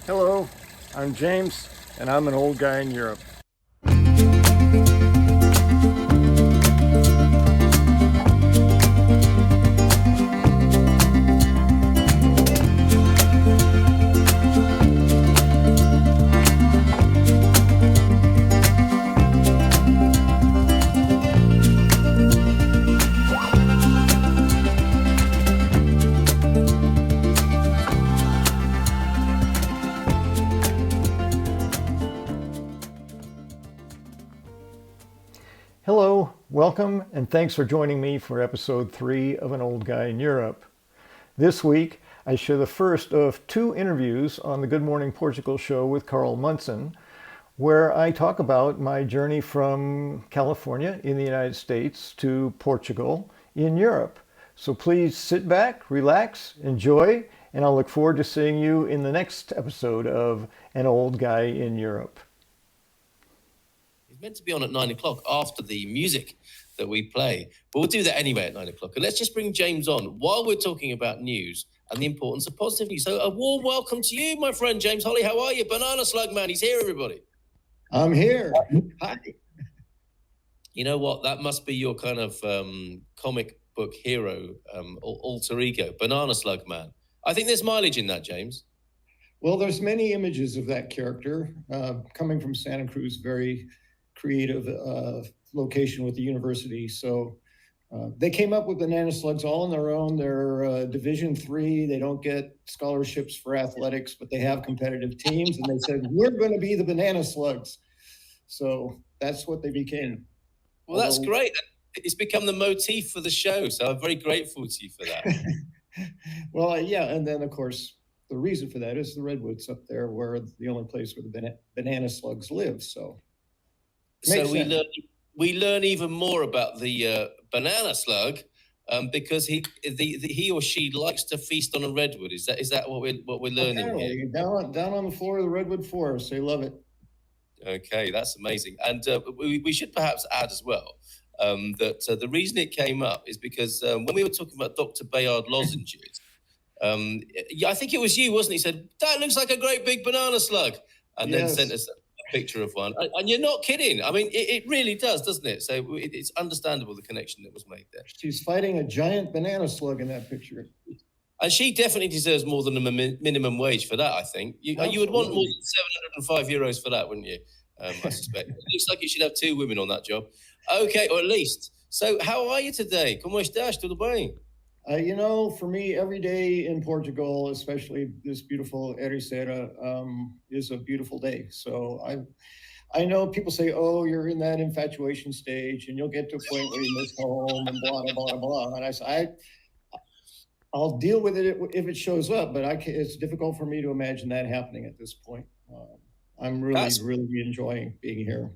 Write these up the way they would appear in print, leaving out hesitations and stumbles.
Hello, I'm James, and I'm an old guy in Europe. Hello, welcome, and thanks for joining me for episode 3 of An Old Guy in Europe. This week, I share the first of 2 interviews on the Good Morning Portugal Show with Carl Munson, where I talk about my journey from California in the United States to Portugal in Europe. So please sit back, relax, enjoy, and I'll look forward to seeing you in the next episode of An Old Guy in Europe. Meant to be on at 9 o'clock after the music that we play, but we'll do that anyway at 9 o'clock. And let's just bring James on while we're talking about news and the importance of positive news. So a warm welcome to you, my friend James Holly. How are you? Banana Slug Man, he's here, everybody. I'm here. Hi. You know what? That must be your kind of comic book hero, alter ego, Banana Slug Man. I think there's mileage in that, James. Well, there's many images of that character coming from Santa Cruz, very creative location with the university. So they came up with banana slugs all on their own. They're Division III. They don't get scholarships for athletics, but they have competitive teams. And they said, we're going to be the banana slugs. So that's what they became. Well, that's great. It's become the motif for the show. So I'm very grateful to you for that. Well, yeah. And then, of course, the reason for that is the redwoods up there, where the only place where the banana slugs live. So we learn even more about the banana slug because he or she likes to feast on a redwood. Is that what we're learning here? Down on the floor of the redwood forest, they love it. Okay, that's amazing. And we should perhaps add as well that the reason it came up is because when we were talking about Dr. Bayard lozenges, I think it was you, wasn't it? He said, that looks like a great big banana slug. And then sent us a picture of one. And you're not kidding. I mean, it really does, doesn't it? So it's understandable, the connection that was made there. She's fighting a giant banana slug in that picture. And she definitely deserves more than a minimum wage for that, I think. You would want more than €705 for that, wouldn't you? I suspect. It looks like you should have 2 women on that job. Okay, or at least. So how are you today? ¿Cómo estás? ¿Todo bem? For me, every day in Portugal, especially this beautiful Ericeira, is a beautiful day. So I know people say, oh, you're in that infatuation stage and you'll get to a point where you miss home and blah, blah, blah, blah. And I say, I'll deal with it if it shows up, but it's difficult for me to imagine that happening at this point. I'm really enjoying being here.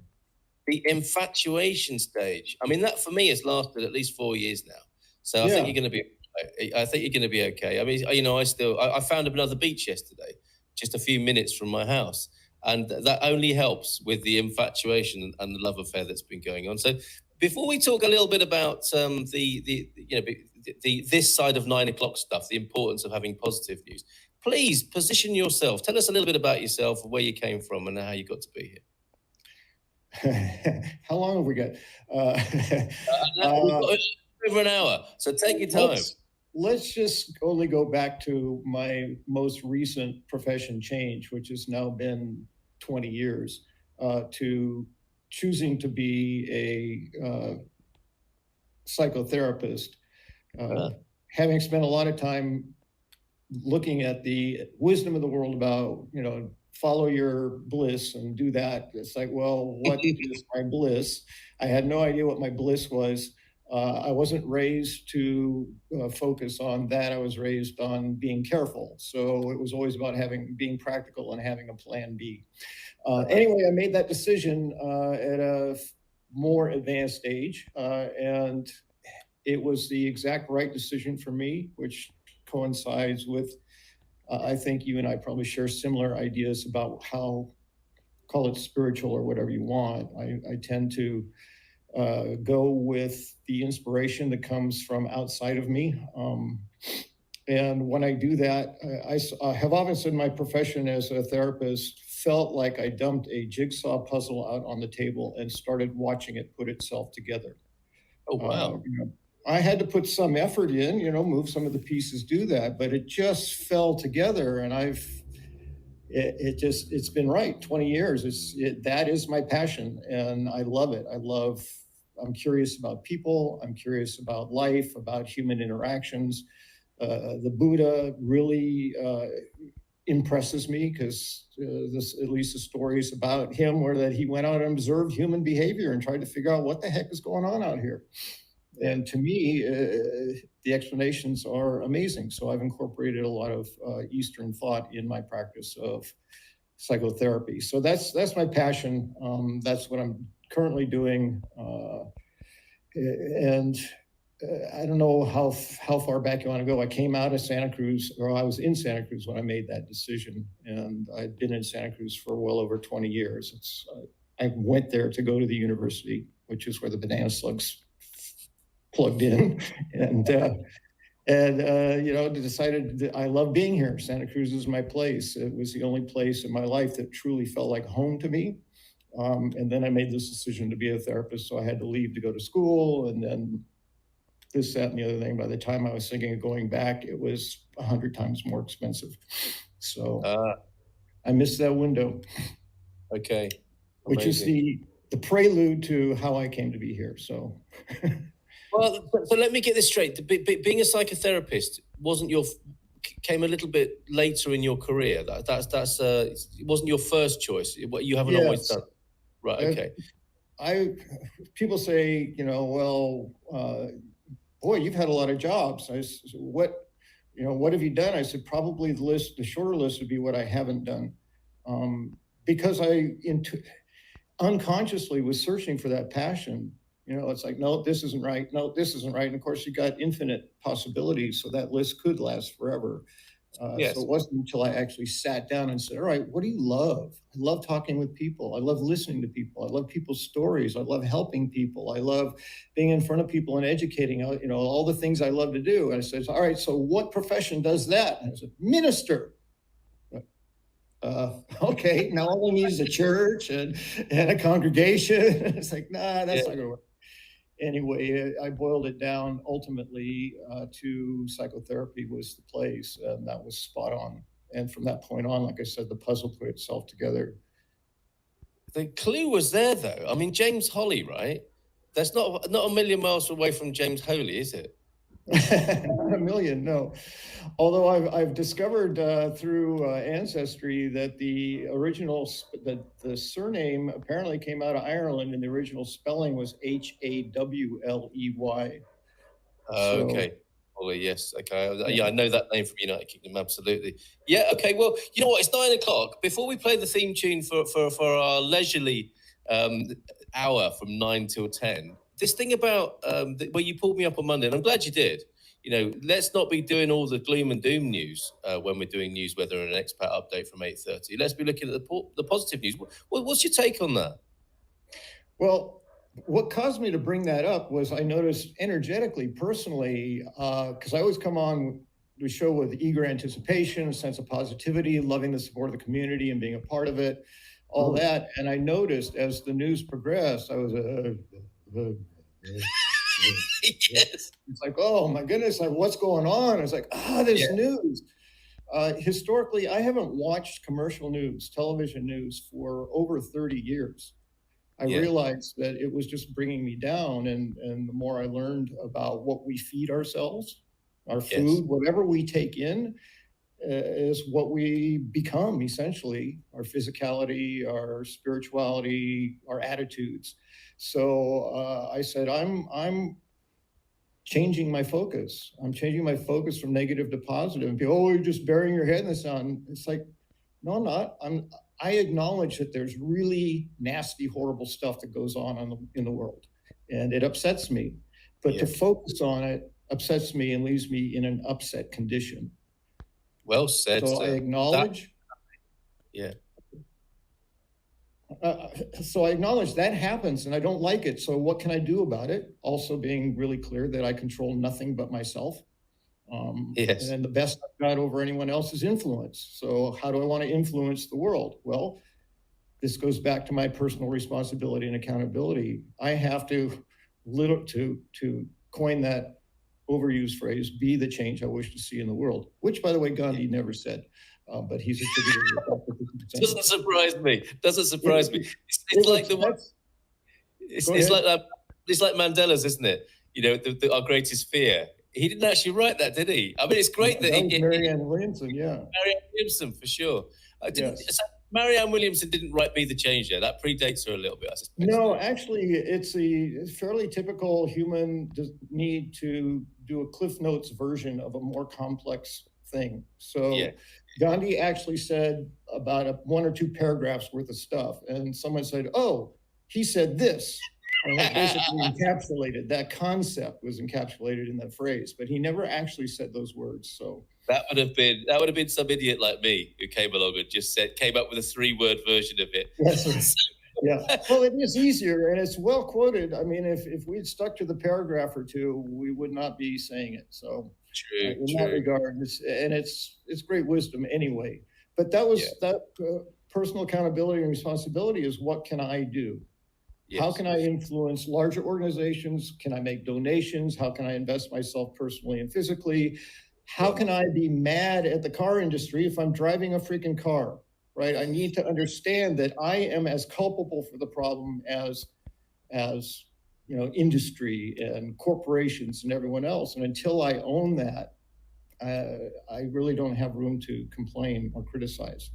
The infatuation stage. I mean, that for me has lasted at least 4 years now. So I think you're going to be okay. I mean, I found another beach yesterday, just a few minutes from my house. And that only helps with the infatuation and the love affair that's been going on. So before we talk a little bit about this side of 9 o'clock stuff, the importance of having positive news, please position yourself. Tell us a little bit about yourself, where you came from and how you got to be here. How long have we got? We've got over an hour, so take your time. Let's just only go back to my most recent profession change, which has now been 20 years, to choosing to be a psychotherapist. Having spent a lot of time looking at the wisdom of the world about, follow your bliss and do that. It's like, well, what is my bliss? I had no idea what my bliss was. I wasn't raised to focus on that. I was raised on being careful. So it was always about being practical and having a plan B. Anyway, I made that decision at a more advanced age. And it was the exact right decision for me, which coincides with, I think you and I probably share similar ideas about how, call it spiritual or whatever you want. I tend to go with the inspiration that comes from outside of me. And when I do that, I have often said my profession as a therapist felt like I dumped a jigsaw puzzle out on the table and started watching it put itself together. Oh, wow. I had to put some effort in, move some of the pieces, do that, but it just fell together. And it's been right. 20 years. That is my passion, and I love it. I'm curious about people. I'm curious about life, about human interactions. The Buddha really impresses me because at least the stories about him were that he went out and observed human behavior and tried to figure out what the heck is going on out here. And to me, the explanations are amazing. So I've incorporated a lot of Eastern thought in my practice of psychotherapy. So that's my passion. That's what I'm currently doing. And I don't know how far back you want to go. I came out of Santa Cruz, or I was in Santa Cruz when I made that decision. And I'd been in Santa Cruz for well over 20 years. I went there to go to the university, which is where the banana slugs plugged in. And decided that I love being here. Santa Cruz is my place. It was the only place in my life that truly felt like home to me. And then I made this decision to be a therapist. So I had to leave to go to school, and then this, that, and the other thing. By the time I was thinking of going back, it was 100 times more expensive. So I missed that window. Okay. Which is the prelude to how I came to be here. So. Well, so let me get this straight. Being a psychotherapist came a little bit later in your career. It wasn't your first choice. What you haven't always done. Right. Okay. People say, boy, you've had a lot of jobs. I said, what have you done? I said, probably the shorter list would be what I haven't done. Because I unconsciously was searching for that passion. It's like, no, this isn't right. No, this isn't right. And of course, you got infinite possibilities. So that list could last forever. Yes. So it wasn't until I actually sat down and said, all right, what do you love? I love talking with people. I love listening to people. I love people's stories. I love helping people. I love being in front of people and educating, all the things I love to do. And I said, all right, so what profession does that? And I said, minister. Okay, now all we need is a church and a congregation. It's like, nah, that's not going to work. Anyway, I boiled it down ultimately to psychotherapy was the place, and that was spot on. And from that point on, like I said, the puzzle put itself together. The clue was there, though. I mean, James Holly, right? That's not a million miles away from James Holey, is it? Not a million, no. Although I've discovered through ancestry that the surname apparently came out of Ireland, and the original spelling was Hawley. Okay. Oh, yes. Okay. Yeah, I know that name from United Kingdom. Absolutely. Yeah. Okay. Well, you know what? It's 9:00. Before we play the theme tune for our leisurely hour from 9 till 10, this thing about where you pulled me up on Monday, and I'm glad you did. Let's not be doing all the gloom and doom news when we're doing news, weather, and an expat update from 8:30. Let's be looking at the positive news. What's your take on that? Well, what caused me to bring that up was I noticed energetically, personally, because I always come on the show with eager anticipation, a sense of positivity, loving the support of the community and being a part of it, all that. And I noticed as the news progressed, I was yes. It's like, oh my goodness, like what's going on? It's like, this news. Historically, I haven't watched commercial news, television news for over 30 years. I realized that it was just bringing me down. And the more I learned about what we feed ourselves, our food, whatever we take in is what we become, essentially, our physicality, our spirituality, our attitudes. So I said, I'm changing my focus. I'm changing my focus from negative to positive. And people, you're just burying your head in the sand. It's like, no, I'm not. I acknowledge that there's really nasty, horrible stuff that goes on in the world, and it upsets me. But to focus on it upsets me and leaves me in an upset condition. Well said. So I acknowledge. So I acknowledge that happens, and I don't like it. So what can I do about it? Also being really clear that I control nothing but myself. Yes. And the best I've got over anyone else is influence. So how do I want to influence the world? Well, this goes back to my personal responsibility and accountability. I have to coin that overused phrase, be the change I wish to see in the world, which, by the way, Gandhi never said, but he's attributed to Doesn't surprise me. Doesn't surprise me. It's like the one. It's like Mandela's, isn't it? You know, our greatest fear. He didn't actually write that, did he? I mean, it's great that he. Marianne Williamson, yeah. Marianne Williamson, for sure. Yes. Marianne Williamson didn't write "Be the Change" there. That predates her a little bit, I suspect. No, actually, it's a fairly typical human need to do a Cliff Notes version of a more complex thing. So Gandhi actually said about 1 or 2 paragraphs worth of stuff, and someone said, "Oh, he said this." And that basically encapsulated, that concept was encapsulated in that phrase, but he never actually said those words. So that would have been some idiot like me who came along and just came up with a 3-word version of it. Yes. Yeah. Well, it is easier and it's well quoted. I mean, if we'd stuck to the paragraph or 2, we would not be saying it. So true. That regard, it's great wisdom anyway. But that was that personal accountability and responsibility is what can I do? Yes. How can I influence larger organizations? Can I make donations? How can I invest myself personally and physically? How can I be mad at the car industry if I'm driving a freaking car, right? I need to understand that I am as culpable for the problem as you know, industry and corporations and everyone else. And until I own that, I really don't have room to complain or criticize.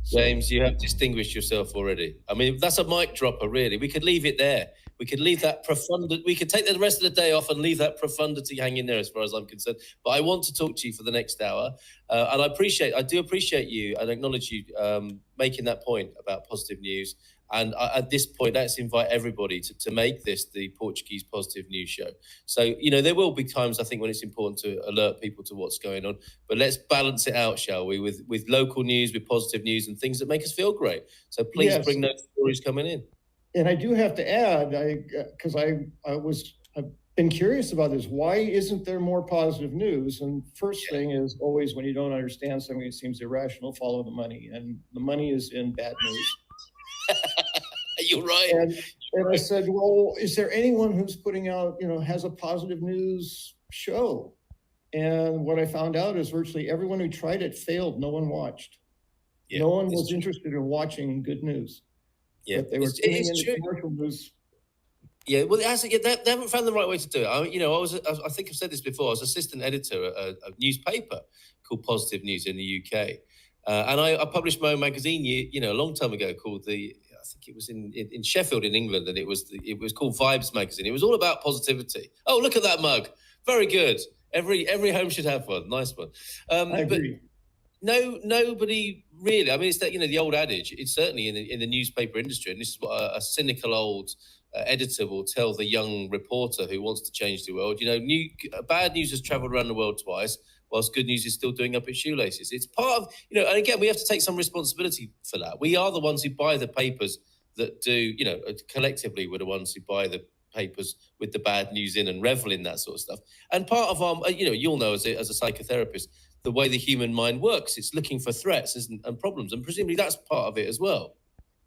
James, you have distinguished yourself already. I mean, that's a mic dropper, really. We could leave it there. We could leave that profundity. We could take the rest of the day off and leave that profundity hanging there, as far as I'm concerned. But I want to talk to you for the next hour, and I do appreciate you and acknowledge you making that point about positive news. And at this point, let's invite everybody to make this the Portuguese Positive News Show. So, you know, there will be times, I think, when it's important to alert people to what's going on. But let's balance it out, shall we, with local news, with positive news and things that make us feel great. So please bring those stories coming in. And I do have to add, because I've been curious about this. Why isn't there more positive news? And first thing is always when you don't understand something that seems irrational, follow the money. And the money is in bad news. You're right. And I said, well, is there anyone who's putting out, you know, has a positive news show? And what I found out is virtually everyone who tried it failed. No one watched. No one was interested in watching good news. Yeah, but they were tuning into commercial news. Yeah, well, they haven't found the right way to do it. I think I've said this before. I was assistant editor at a newspaper called Positive News in the UK. And I published my own magazine, a long time ago called I think it was in Sheffield in England, and it was called Vibes magazine. It was all about positivity. Oh, look at that mug! Very good. Every home should have one. Nice one. I agree. But nobody really. I mean, it's that the old adage. It's certainly in the newspaper industry, and this is what a cynical old editor will tell the young reporter who wants to change the world. Bad news has travelled around the world twice, whilst good news is still doing up its shoelaces. It's part of, and again, we have to take some responsibility for that. We are the ones who buy the papers that do, collectively we're the ones who buy the papers with the bad news in and revel in that sort of stuff. And part of our, you'll know as a psychotherapist, the way the human mind works, it's looking for threats and problems. And presumably that's part of it as well.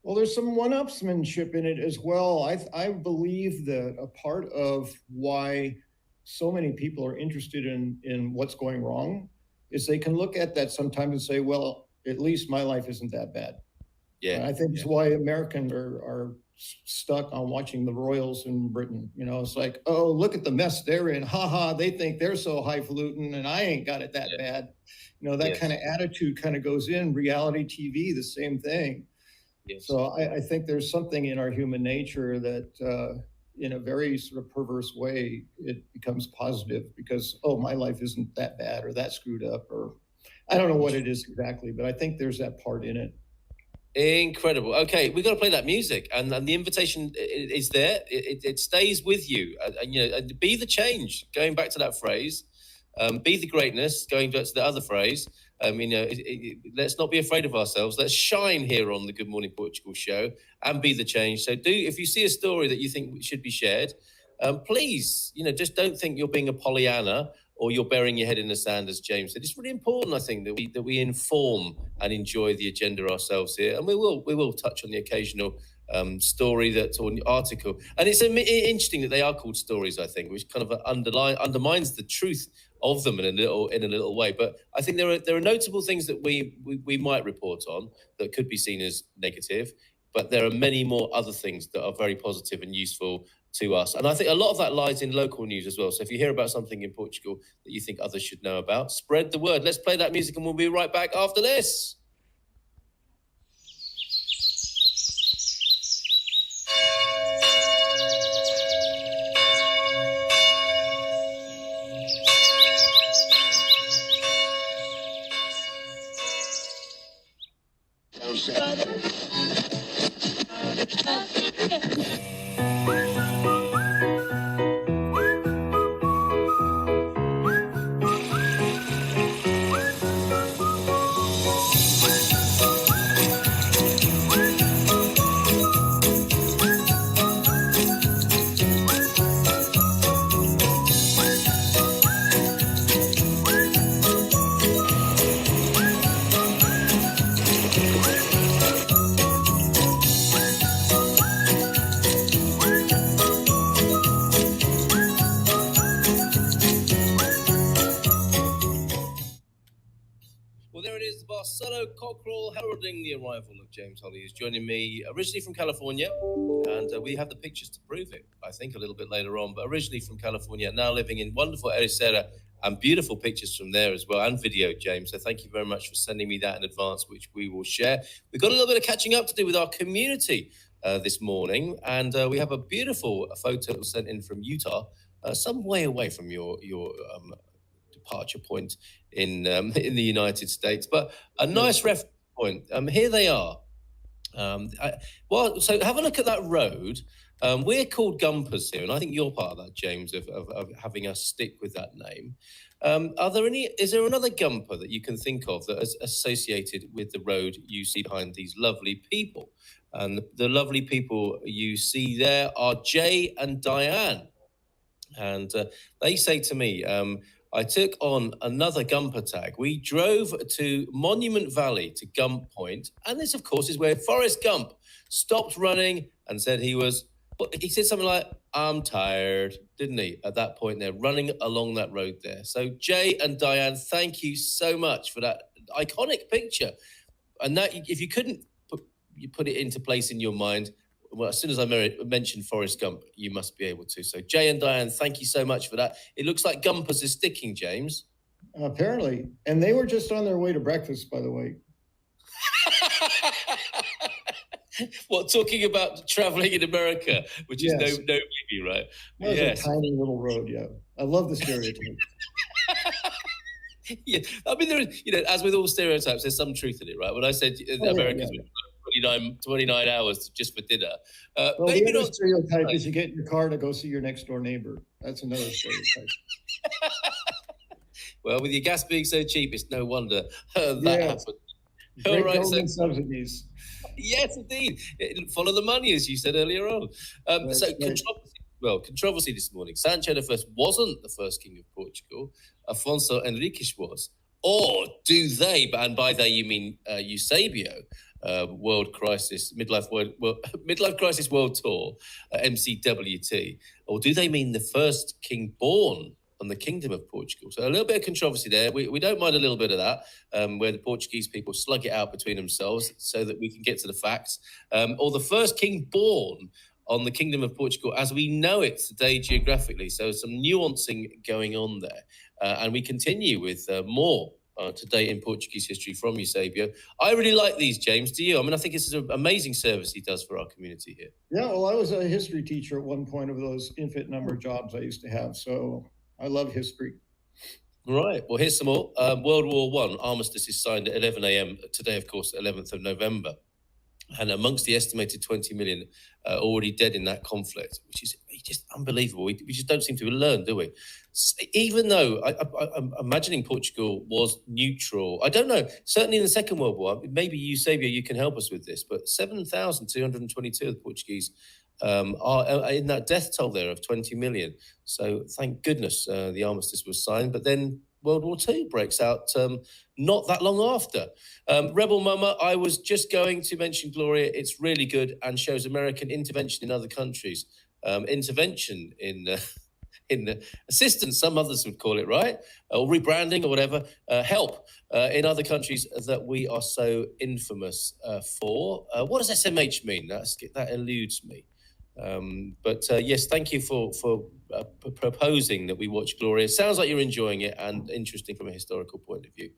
Well, there's some one-upsmanship in it as well. I believe that a part of why so many people are interested in what's going wrong is they can look at that sometimes and say, well, at least my life isn't that bad. Yeah, and I think it's why Americans are stuck on watching the royals in Britain. It's like, oh, look at the mess they're in. Ha ha, they think they're so highfalutin and I ain't got it that bad. That kind of attitude kind of goes in. Reality TV, the same thing. Yes. So I think there's something in our human nature that in a very sort of perverse way, it becomes positive because, oh, my life isn't that bad or that screwed up, or I don't know what it is exactly, but I think there's that part in it. Incredible. Okay, we've got to play that music, and the invitation is there. It stays with you. And be the change. Going back to that phrase, be the greatness. Going back to the other phrase. Let's not be afraid of ourselves. Let's shine here on the Good Morning Portugal show and be the change. So if you see a story that you think should be shared, please, just don't think you're being a Pollyanna or you're burying your head in the sand, as James said. It's really important, I think, that we inform and enjoy the agenda ourselves here, and we will touch on the occasional story or article. And it's interesting that they are called stories, I think, which kind of undermines the truth of them in a little way. But I think there are notable things that we might report on that could be seen as negative, but there are many more other things that are very positive and useful to us. And I think a lot of that lies in local news as well. So if you hear about something in Portugal that you think others should know about, spread the word. Let's play that music and we'll be right back after this. Cockerel heralding the arrival of James Holly, who's joining me originally from California, and we have the pictures to prove it, I think, a little bit later on, but originally from California, now living in wonderful Ericeira, and beautiful pictures from there as well, and video, James. So thank you very much for sending me that in advance, which we will share. We've got a little bit of catching up to do with our community this morning, and we have a beautiful photo sent in from Utah, some way away from your departure point in the United States, but a nice reference point. Here they are. So have a look at that road. We're called Gumpers here, and I think you're part of that, James, of having us stick with that name. Is there another Gumper that you can think of that is associated with the road you see behind these lovely people? And the lovely people you see there are Jay and Diane. And they say to me, I took on another Gumper tag. We drove to Monument Valley to Gump Point, and this, of course, is where Forrest Gump stopped running and said he said something like, "I'm tired," didn't he? At that point, they're running along that road there. So, Jay and Diane, thank you so much for that iconic picture. And that, if you couldn't put it into place in your mind, well, as soon as I mentioned Forrest Gump, you must be able to. So, Jay and Diane, thank you so much for that. It looks like Gumpers is sticking, James. Apparently. And they were just on their way to breakfast, by the way. What, talking about traveling in America, which is no baby, right? That was a tiny little road, yeah. I love the stereotype. Yeah, I mean, there is, as with all stereotypes, there's some truth in it, right? When I said Americans were 29 hours just for dinner. Maybe the other stereotype is you get in your car to go see your next door neighbor. That's another stereotype. Well, with your gas being so cheap, it's no wonder that happened. Great government subsidies. Yes, indeed. Follow the money, as you said earlier on. Controversy this morning. Sancho I wasn't the first king of Portugal. Afonso Henriques was. Or do they, and by they you mean Eusebio, World Crisis, Midlife Crisis World Tour, MCWT, or do they mean the first king born on the Kingdom of Portugal? So a little bit of controversy there. We don't mind a little bit of that, where the Portuguese people slug it out between themselves so that we can get to the facts. Or the first king born on the Kingdom of Portugal as we know it today geographically. So some nuancing going on there. And we continue with more today in Portuguese history from Eusebio. I really like these, James. Do you? I mean, I think this is an amazing service he does for our community here. Yeah, well, I was a history teacher at one point of those infinite number of jobs I used to have. So I love history. Right. Well, here's some more. World War I, armistice is signed at 11 a.m. today, of course, 11th of November. And amongst the estimated 20 million already dead in that conflict, which is just unbelievable. We just don't seem to learn, do we? Even though I'm imagining Portugal was neutral. I don't know. Certainly in the Second World War, maybe Eusebio, you can help us with this, but 7,222 of the Portuguese are in that death toll there of 20 million. So thank goodness the armistice was signed. But then World War II breaks out not that long after. Rebel Mama, I was just going to mention Gloria. It's really good and shows American intervention in other countries. Intervention in assistance, some others would call it, right? Or rebranding or whatever. Help in other countries that we are so infamous for. What does SMH mean? That eludes me. But yes, thank you for proposing that we watch Gloria. Sounds like you're enjoying it and interesting from a historical point of view.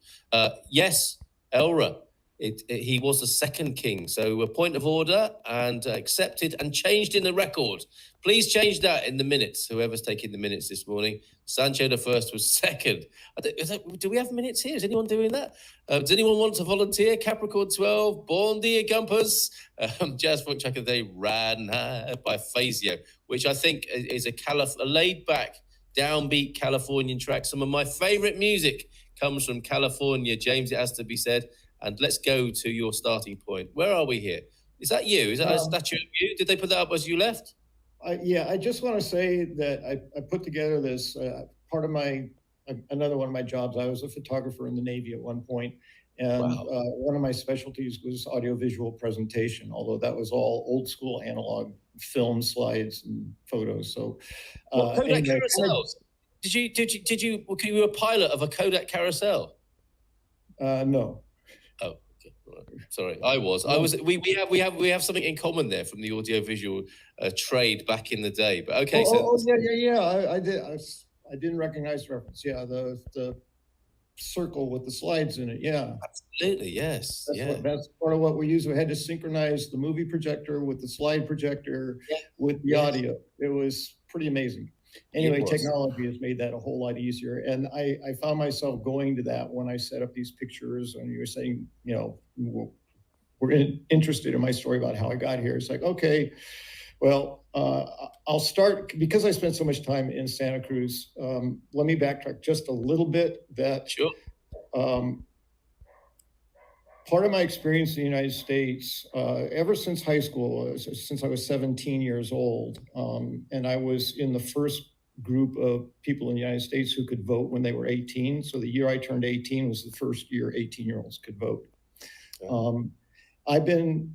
Yes, Elra, he was the second king. So a point of order and accepted and changed in the record. Please change that in the minutes, whoever's taking the minutes this morning. Sancho the First was second. Do we have minutes here? Is anyone doing that? Does anyone want to volunteer? Capricorn 12, Bon Dia Gumpers, Jazz Funk Track of the Day, Ran by Fazio, which I think is a laid-back, downbeat Californian track. Some of my favorite music comes from California, James, it has to be said. And let's go to your starting point. Where are we here? Is that you? Is that a statue of you? Did they put that up as you left? Yeah, I just want to say that I put together this part of another one of my jobs. I was a photographer in the Navy at one point, and wow. One of my specialties was audiovisual presentation, although that was all old school analog film slides and photos. So Kodak carousels. Did you were you a pilot of a Kodak carousel? No. Oh, okay. Sorry, I was. We have something in common there from the audiovisual trade back in the day. But okay, yeah. I did. I didn't recognize the reference. Yeah, the circle with the slides in it. Yeah, absolutely. Yes. That's part of what we used. We had to synchronize the movie projector with the slide projector with the audio. It was pretty amazing. Anyway, technology has made that a whole lot easier. And I found myself going to that when I set up these pictures and you were saying, we're interested in my story about how I got here. It's like, okay, well, I'll start, because I spent so much time in Santa Cruz. Let me backtrack just a little bit. Sure. Part of my experience in the United States, ever since high school, since I was 17 years old, and I was in the first group of people in the United States who could vote when they were 18. So the year I turned 18 was the first year 18-year-olds could vote. I've been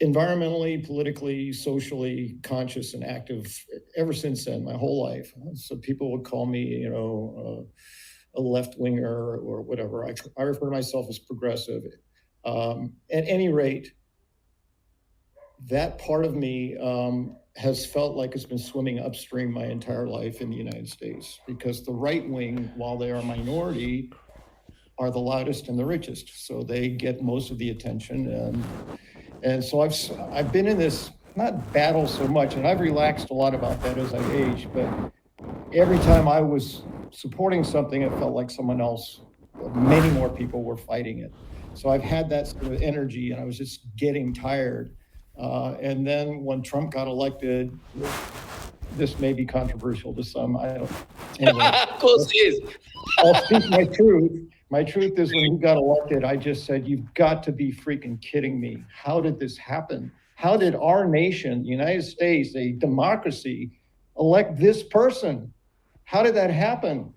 environmentally, politically, socially conscious and active ever since then, my whole life. So people would call me, a left-winger or whatever. I refer to myself as progressive. At any rate, that part of me has felt like it's been swimming upstream my entire life in the United States, because the right wing, while they are a minority, are the loudest and the richest. So they get most of the attention. And so I've been in this, not battle so much, and I've relaxed a lot about that as I age, but every time I was supporting something, it felt like someone else, many more people were fighting it. So I've had that sort of energy, and I was just getting tired. And then when Trump got elected, this may be controversial to some. I don't. Anyway, of course it is. I'll speak my truth. My truth is, when he got elected, I just said, "You've got to be freaking kidding me! How did this happen? How did our nation, the United States, a democracy, elect this person? How did that happen?"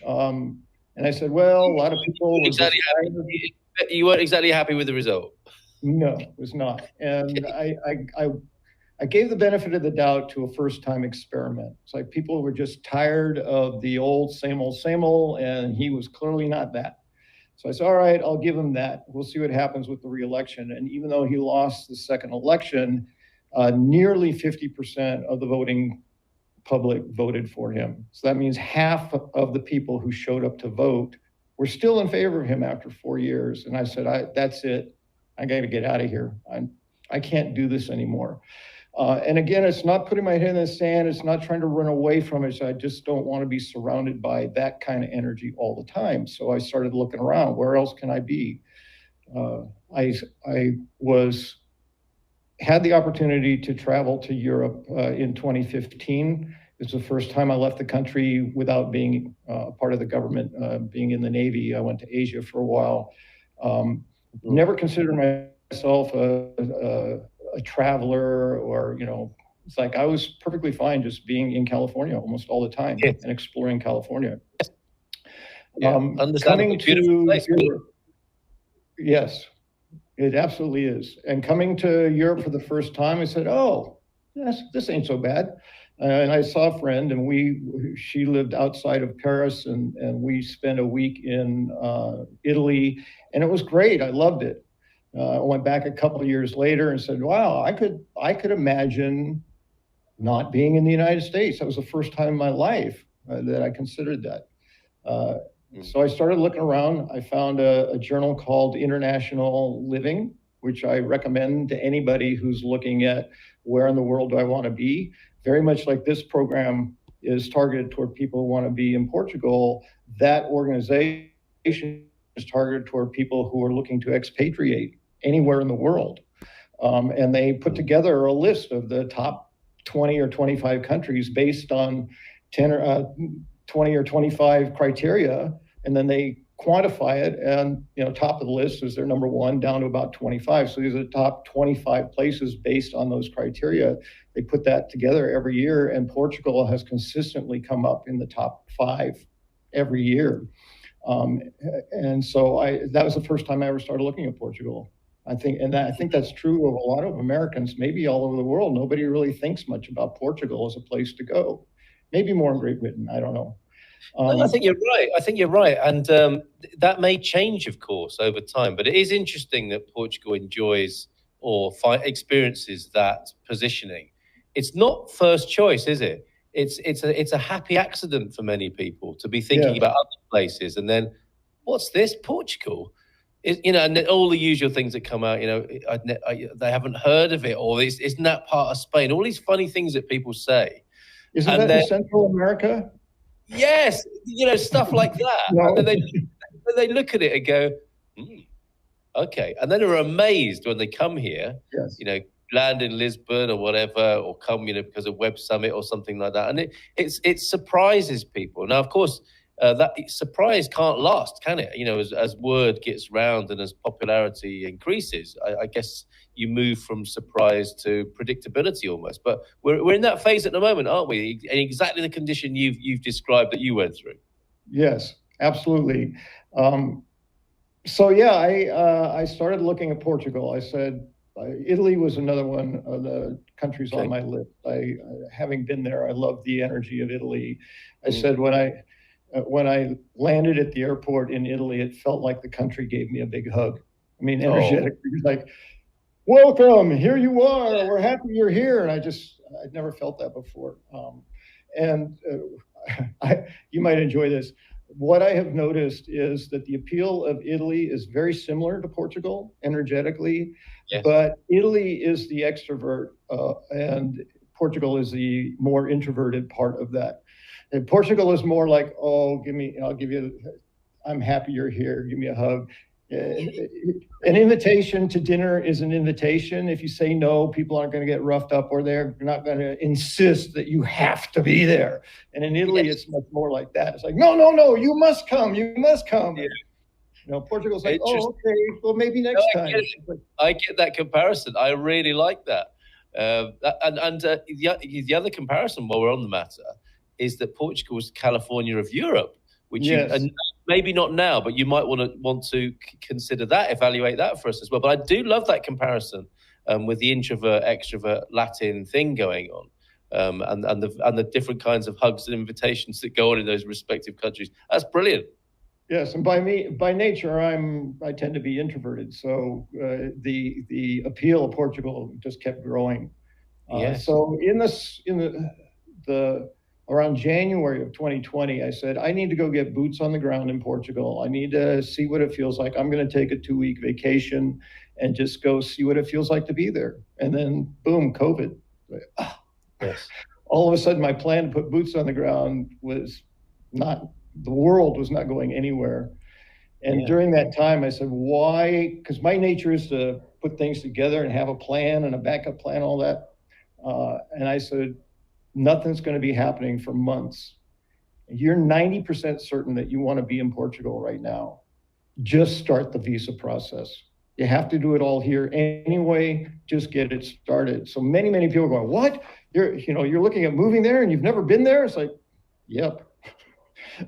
And I said, "Well, a lot of people." You weren't exactly happy with the result. No, it was not. And I gave the benefit of the doubt to a first-time experiment. It's like people were just tired of the old, same old, and he was clearly not that. So I said, all right, I'll give him that. We'll see what happens with the re-election. And even though he lost the second election, nearly 50% of the voting public voted for him. So that means half of the people who showed up to vote were still in favor of him after 4 years. And I said, that's it. I got to get out of here. I can't do this anymore. And again, it's not putting my head in the sand. It's not trying to run away from it. So I just don't want to be surrounded by that kind of energy all the time. So I started looking around. Where else can I be? I had the opportunity to travel to Europe in 2015. It was the first time I left the country without being part of the government, being in the Navy. I went to Asia for a while. Never considered myself a a traveler, or, it's like I was perfectly fine just being in California almost all the time Yes. and exploring California. Yeah. Coming Beautiful place. to Europe, yes, it absolutely is. And coming to Europe for the first time, I said, "Oh, this ain't so bad." And I saw a friend, and she lived outside of Paris, and we spent a week in Italy, and it was great. I loved it. I went back a couple of years later and said, "Wow, I could imagine not being in the United States." That was the first time in my life that I considered that. So I started looking around. I found a journal called International Living, which I recommend to anybody who's looking at where in the world do I want to be. Very much like this program is targeted toward people who want to be in Portugal, that organization is targeted toward people who are looking to expatriate anywhere in the world. And they put together a list of the top 20 or 25 countries based on 10 or 20 or 25 criteria, and then they quantify it, and top of the list is their number one down to about 25. So these are the top 25 places based on those criteria. They put that together every year, and Portugal has consistently come up in the top 5 every year. And so that was the first time I ever started looking at Portugal. I think that's true of a lot of Americans, maybe all over the world. Nobody really thinks much about Portugal as a place to go. Maybe more in Great Britain, I don't know. No, I think you're right. And that may change, of course, over time. But it is interesting that Portugal enjoys or experiences that positioning. It's not first choice, is it? It's a happy accident for many people to be thinking about other places. And then, what's this? Portugal? And all the usual things that come out, they haven't heard of it, or isn't that part of Spain? All these funny things that people say. Isn't that in Central America? Yes, stuff like that. No. And then they look at it and go, okay. And then they're amazed when they come here, land in Lisbon or whatever, or come, because of Web Summit or something like that. And it surprises people. Now, of course, that surprise can't last, can it? As word gets round and as popularity increases, I guess you move from surprise to predictability almost. But we're in that phase at the moment, aren't we? In exactly the condition you've described that you went through. Yes, absolutely. I started looking at Portugal. I said Italy was another one of the countries on my list. Having been there, I love the energy of Italy. I said when I landed at the airport in Italy, it felt like the country gave me a big hug. I mean, energetically, like, welcome, here you are, we're happy you're here. And I'd never felt that before. You might enjoy this. What I have noticed is that the appeal of Italy is very similar to Portugal energetically, but Italy is the extrovert and Portugal is the more introverted part of that. And Portugal is more like, I'm happy you're here, give me a hug. An invitation to dinner is an invitation. If you say no, people aren't going to get roughed up, or they're not going to insist that you have to be there. And in Italy, it's much more like that. It's like, no, you must come. Yeah. Portugal's like, okay, well, maybe next time. I get that comparison. I really like that. The other comparison, while we're on the matter, is that Portugal is California of Europe, which and maybe not now, but you might want to consider that, evaluate that for us as well. But I do love that comparison with the introvert, extrovert, Latin thing going on, and the different kinds of hugs and invitations that go on in those respective countries. That's brilliant. Yes, and by nature, I tend to be introverted, so the appeal of Portugal just kept growing. So in the around January of 2020, I said, I need to go get boots on the ground in Portugal. I need to see what it feels like. I'm going to take a 2-week vacation and just go see what it feels like to be there. And then, boom, COVID. All of a sudden, my plan to put boots on the ground the world was not going anywhere. And during that time, I said, why? Because my nature is to put things together and have a plan and a backup plan, all that. And I said, nothing's going to be happening for months. You're 90% certain that you want to be in Portugal right now. Just start the visa process. You have to do it all here anyway. Just get it started. So many people going, what? You're looking at moving there and you've never been there? It's like, yep.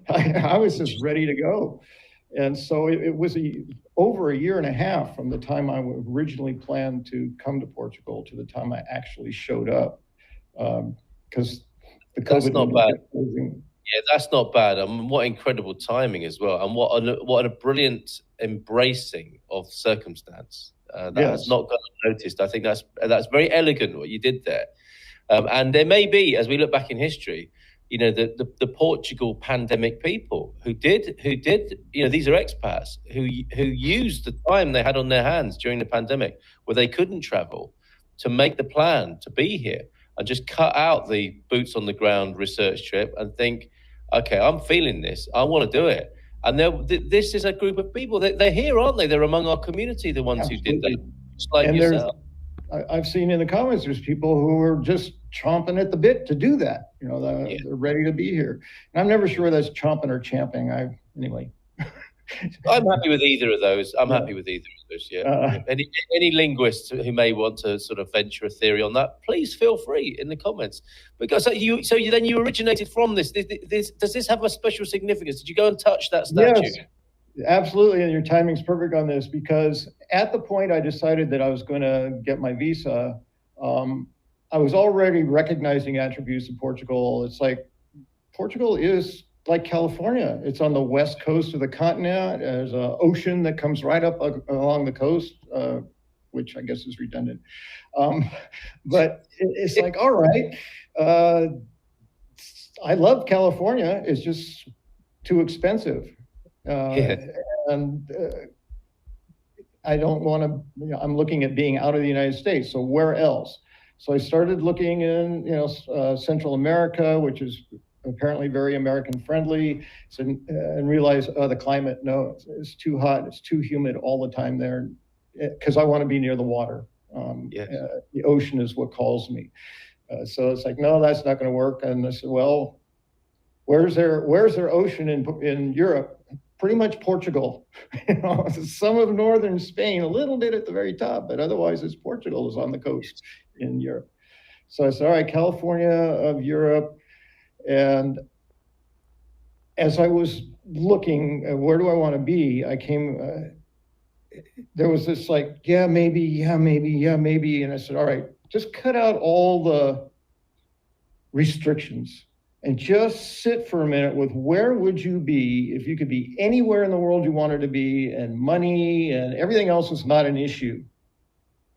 I was just ready to go. And so it was over a year and a half from the time I originally planned to come to Portugal to the time I actually showed up. Because the That's COVID not bad. closing. Yeah, that's not bad. What incredible timing as well, and what a brilliant embracing of circumstance. That's not gone unnoticed. I think that's very elegant what you did there. And there may be, as we look back in history, the Portugal pandemic people who did, these are expats who used the time they had on their hands during the pandemic where they couldn't travel to make the plan to be here and just cut out the boots on the ground research trip and think, okay, I'm feeling this. I want to do it. And this is a group of people. They're here, aren't they? They're among our community, the ones Absolutely. who did that, just like and yourself. I've seen in the comments, there's people who are just chomping at the bit to do that. They're ready to be here. And I'm never sure that's chomping or champing. Anyway. I'm happy with either of those. Yeah. Any linguists who may want to sort of venture a theory on that, please feel free in the comments. Because then you originated from this. Does this have a special significance? Did you go and touch that statue? Yes, absolutely. And your timing's perfect on this, because at the point I decided that I was going to get my visa, I was already recognizing attributes of Portugal. It's like Portugal is like California. It's on the west coast of the continent. There's an ocean that comes right up along the coast, which I guess is redundant. But it's like, all right, I love California. It's just too expensive. And I don't want to, I'm looking at being out of the United States. So where else? So I started looking in, Central America, which is apparently very American friendly, and realize the climate, no, it's too hot, it's too humid all the time there, because I want to be near the water. The ocean is what calls me. So it's like, no, that's not going to work. And I said, well, where's their ocean in Europe? Pretty much Portugal. Some of northern Spain, a little bit at the very top, but otherwise it's Portugal is on the coast in Europe. So I said, all right, California of Europe. And as I was looking at where do I want to be, I came, there was this like, yeah, maybe. And I said, all right, just cut out all the restrictions and just sit for a minute with where would you be if you could be anywhere in the world you wanted to be, and money and everything else is not an issue.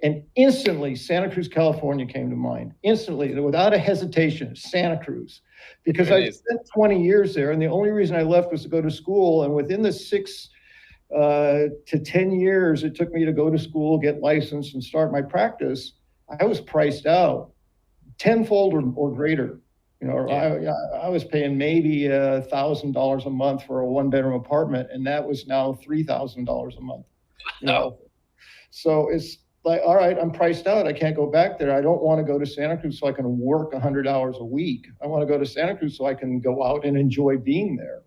And instantly, Santa Cruz, California came to mind. Instantly, without a hesitation, Santa Cruz. Because I spent 20 years there, and the only reason I left was to go to school. And within the 6 to 10 years it took me to go to school, get licensed, and start my practice, I was priced out tenfold or greater. I was paying maybe $1,000 a month for a one-bedroom apartment, and that was now $3,000 a month. So it's like, all right, I'm priced out. I can't go back there. I don't want to go to Santa Cruz so I can work 100 hours a week. I want to go to Santa Cruz so I can go out and enjoy being there.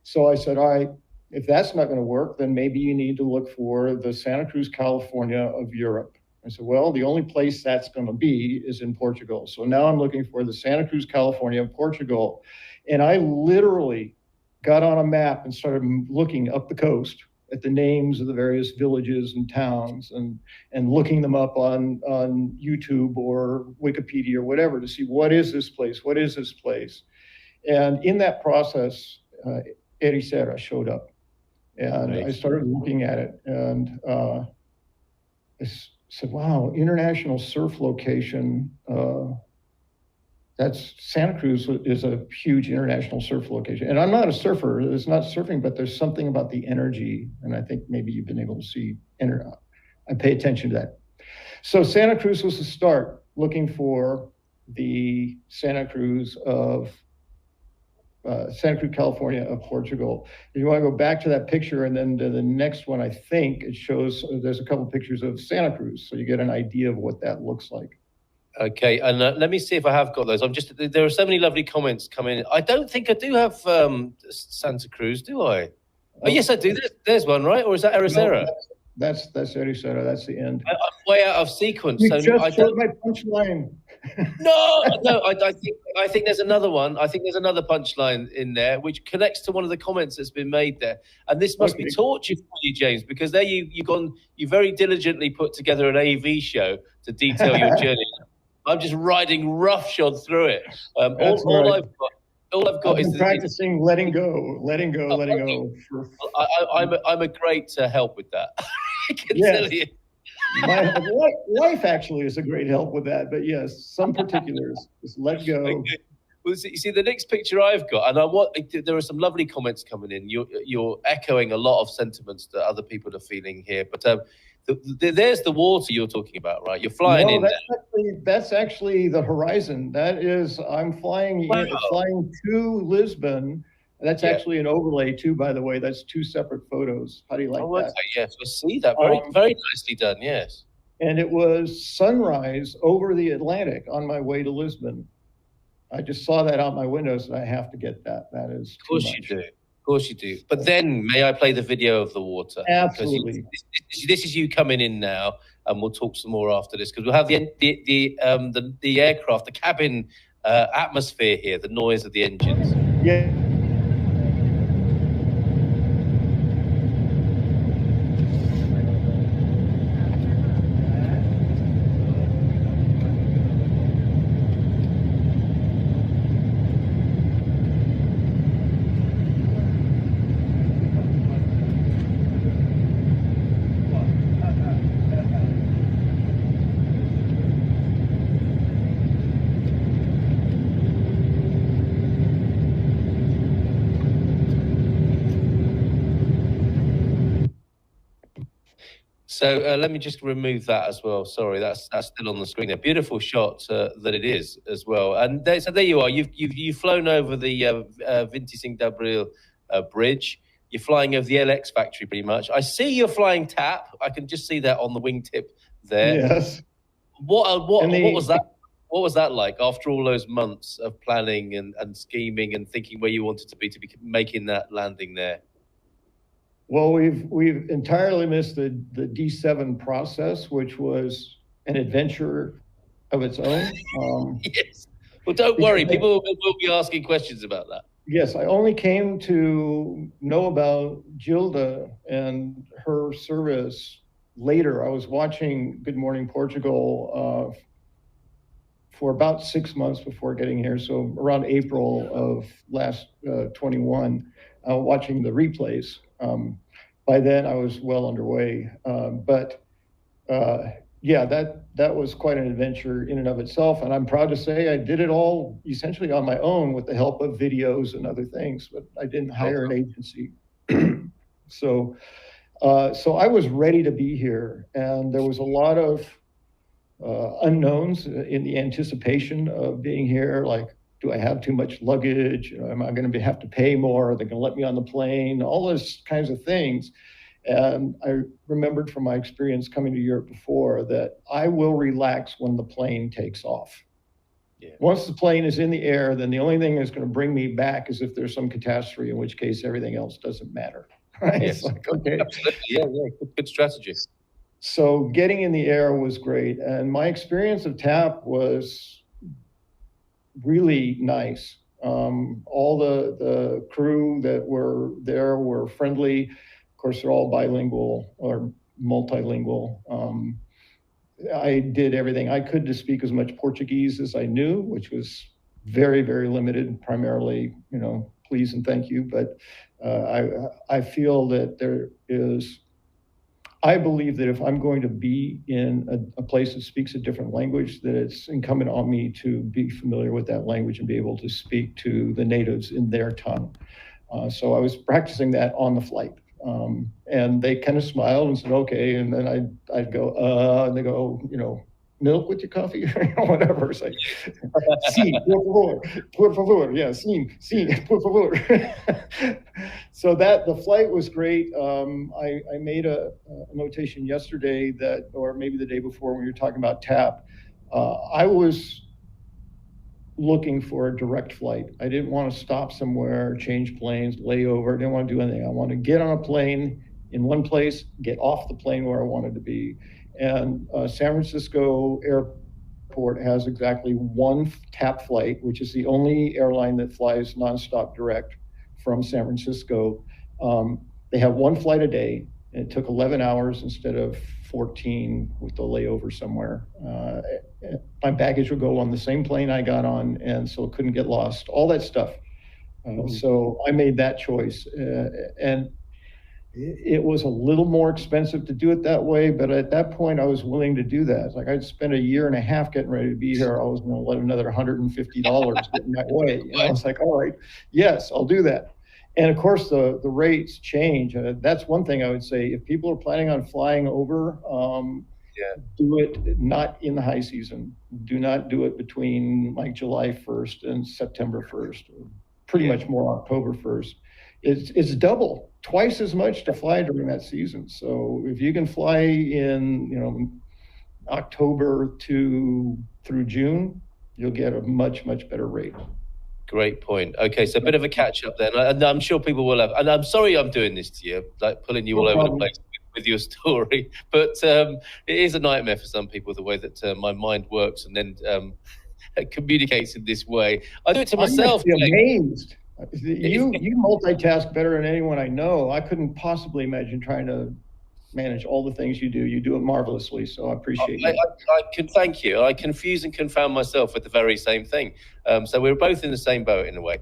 So I said, all right, if that's not going to work, then maybe you need to look for the Santa Cruz, California of Europe. I said, well, the only place that's going to be is in Portugal. So now I'm looking for the Santa Cruz, California of Portugal. And I literally got on a map and started looking up the coast at the names of the various villages and towns, and looking them up on YouTube or Wikipedia or whatever to see, what is this place? What is this place? And in that process, Ericeira showed up. And I started looking at it, and I said, wow, international surf location. That's Santa Cruz is a huge international surf location. And I'm not a surfer, it's not surfing, but there's something about the energy. And I think maybe you've been able to see, I pay attention to that. So Santa Cruz was the start, looking for the Santa Cruz, California of Portugal. If you want to go back to that picture, and then to the next one, I think it shows, there's a couple pictures of Santa Cruz, so you get an idea of what that looks like. Okay, and let me see if I have got those. There are so many lovely comments coming. I don't think I do have Santa Cruz, do I? Oh, yes, I do. There's one, right? Or is that Ericeira? That's Ericeira. That's the end. I'm way out of sequence. You So just showed my punchline. No. I think there's another one. I think there's another punchline in there which connects to one of the comments that's been made there. And this must be torture for you, James, because there you very diligently put together an AV show to detail your journey. I'm just riding roughshod through it. All I've got I've is been practicing letting go. I'm a great help with that. I can tell you. My wife actually is a great help with that, but yes, some particulars. Just let go. Okay. Well, you see, the next picture I've got, and there are some lovely comments coming in. You're echoing a lot of sentiments that other people are feeling here. But there's the water you're talking about, right? You're flying in. That's actually the horizon. I'm flying to Lisbon. That's actually an overlay too, by the way. That's two separate photos. How do you like that? Okay, yes, I see that. Very nicely done, yes. And it was sunrise over the Atlantic on my way to Lisbon. I just saw that out my windows, and I have to get that. That is Of course you do. Of course you do. But then, may I play the video of the water? Absolutely. This is you coming in now, and we'll talk some more after this, because we'll have the aircraft, the cabin atmosphere here, the noise of the engines. Yeah. So let me just remove that as well. Sorry, that's still on the screen. A beautiful shot that it is as well. And so there you are. You've flown over the 25 de Abril bridge. You're flying over the LX factory pretty much. I see you're flying TAP. I can just see that on the wingtip there. Yes. What was that? What was that like after all those months of planning and scheming and thinking where you wanted to be making that landing there? Well, we've entirely missed the D7 process, which was an adventure of its own. Yes. Well, don't worry. People will be asking questions about that. Yes, I only came to know about Gilda and her service later. I was watching Good Morning Portugal for about 6 months before getting here. So around April of last 21, watching the replays. By then I was well underway, yeah, that was quite an adventure in and of itself. And I'm proud to say I did it all essentially on my own with the help of videos and other things, but I didn't hire an agency. So I was ready to be here, and there was a lot of unknowns in the anticipation of being here, like, do I have too much luggage? Am I going to have to pay more? Are they going to let me on the plane? All those kinds of things. And I remembered from my experience coming to Europe before that I will relax when the plane takes off. Yeah. Once the plane is in the air, then the only thing that's going to bring me back is if there's some catastrophe, in which case everything else doesn't matter. Right? Yes. It's like, okay. Absolutely. Yeah. Good strategy. So getting in the air was great. And my experience of TAP was really nice. All the crew that were there were friendly. Of course, they're all bilingual or multilingual. I did everything I could to speak as much Portuguese as I knew, which was very, very limited, primarily, please and thank you. But I feel that I believe that if I'm going to be in a place that speaks a different language, that it's incumbent on me to be familiar with that language and be able to speak to the natives in their tongue. So I was practicing that on the flight. And they kind of smiled and said, okay. And then I'd go, and they go, milk with your coffee, whatever. It's like, sí, por favor, yeah, sí, por favor. So the flight was great. I made a notation yesterday or maybe the day before when you were talking about TAP, I was looking for a direct flight. I didn't want to stop somewhere, change planes, lay over. I didn't want to do anything. I want to get on a plane in one place, get off the plane where I wanted to be. And San Francisco Airport has exactly one TAP flight, which is the only airline that flies nonstop direct from San Francisco. They have one flight a day. It took 11 hours instead of 14 with the layover somewhere. My baggage would go on the same plane I got on, and so it couldn't get lost, all that stuff. So I made that choice. And it was a little more expensive to do it that way, but at that point I was willing to do that. Like, I'd spent a year and a half getting ready to be here. I was going to let another $150 get in my way. You know, I was like, all right, yes, I'll do that. And of course, the rates change. That's one thing I would say. If people are planning on flying over, do it not in the high season. Do not do it between like July 1st and September 1st, or pretty much more October 1st. It's double, twice as much to fly during that season. So if you can fly in, you know, October through June, you'll get a much, much better rate. Great point. Okay, so a bit of a catch up then. And I'm sure people will have, and I'm sorry I'm doing this to you, like pulling you all over the place with your story, but it is a nightmare for some people, the way that my mind works and then communicates in this way. I do it to myself. I'm amazed. You multitask better than anyone I know. I couldn't possibly imagine trying to manage all the things you do. You do it marvelously, so I appreciate it. I can thank you. I confuse and confound myself with the very same thing. So we're both in the same boat in a way.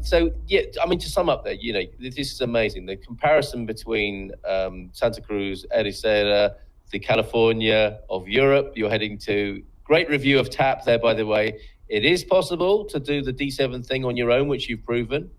So yeah, I mean, to sum up there, you know, this is amazing. The comparison between Santa Cruz, Ericeira, the California of Europe you're heading to. Great review of TAP there, by the way. It is possible to do the D7 thing on your own, which you've proven.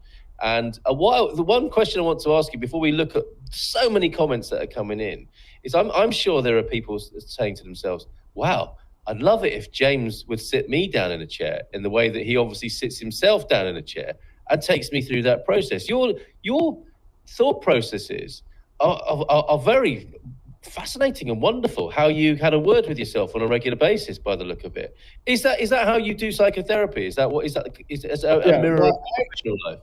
And the one question I want to ask you before we look at so many comments that are coming in is I'm sure there are people saying to themselves, wow, I'd love it if James would sit me down in a chair in the way that he obviously sits himself down in a chair and takes me through that process. Your thought processes are very fascinating and wonderful. How you had a word with yourself on a regular basis, by the look of it. Is that how you do psychotherapy? Is that a mirror of professional life?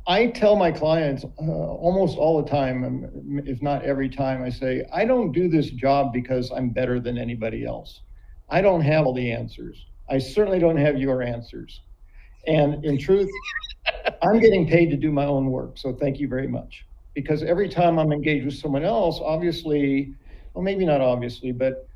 I tell my clients almost all the time, if not every time, I say, I don't do this job because I'm better than anybody else. I don't have all the answers. I certainly don't have your answers. And in truth, I'm getting paid to do my own work. So thank you very much. Because every time I'm engaged with someone else, obviously, well, maybe not obviously, but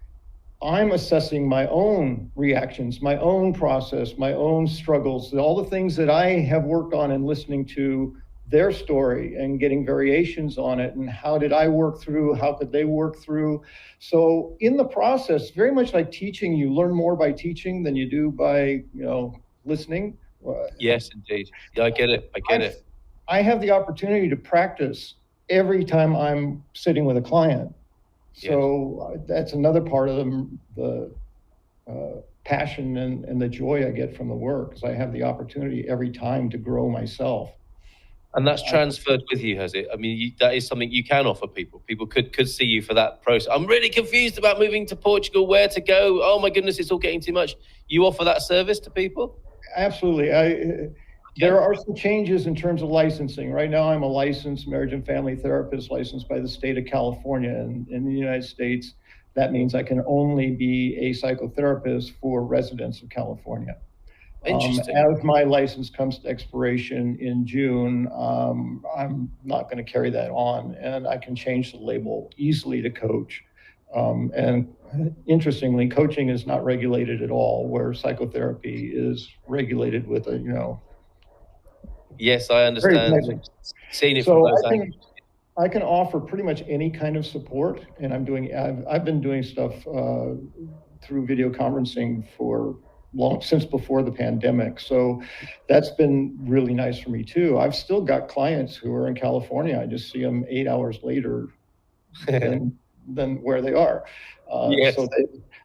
I'm assessing my own reactions, my own process, my own struggles, all the things that I have worked on, and listening to their story and getting variations on it. And how did I work through? How could they work through? So in the process, very much like teaching, you learn more by teaching than you do by, listening. Yes, indeed. Yeah, I get it. I have the opportunity to practice every time I'm sitting with a client. So that's another part of the passion and the joy I get from the work, is I have the opportunity every time to grow myself. And that's transferred with you, has it? I mean, that is something you can offer people. People could see you for that process. I'm really confused about moving to Portugal, where to go. Oh my goodness, it's all getting too much. You offer that service to people? Absolutely. There are some changes in terms of licensing. Right now, I'm a licensed marriage and family therapist, licensed by the state of California. And in the United States, that means I can only be a psychotherapist for residents of California. Interesting. As my license comes to expiration in June, I'm not going to carry that on, and I can change the label easily to coach. And interestingly, coaching is not regulated at all, where psychotherapy is regulated with a, Yes, I understand. Seen it from both angles. I can offer pretty much any kind of support, and I've been doing stuff through video conferencing since before the pandemic. So that's been really nice for me too. I've still got clients who are in California. I just see them 8 hours later than where they are. Yes. So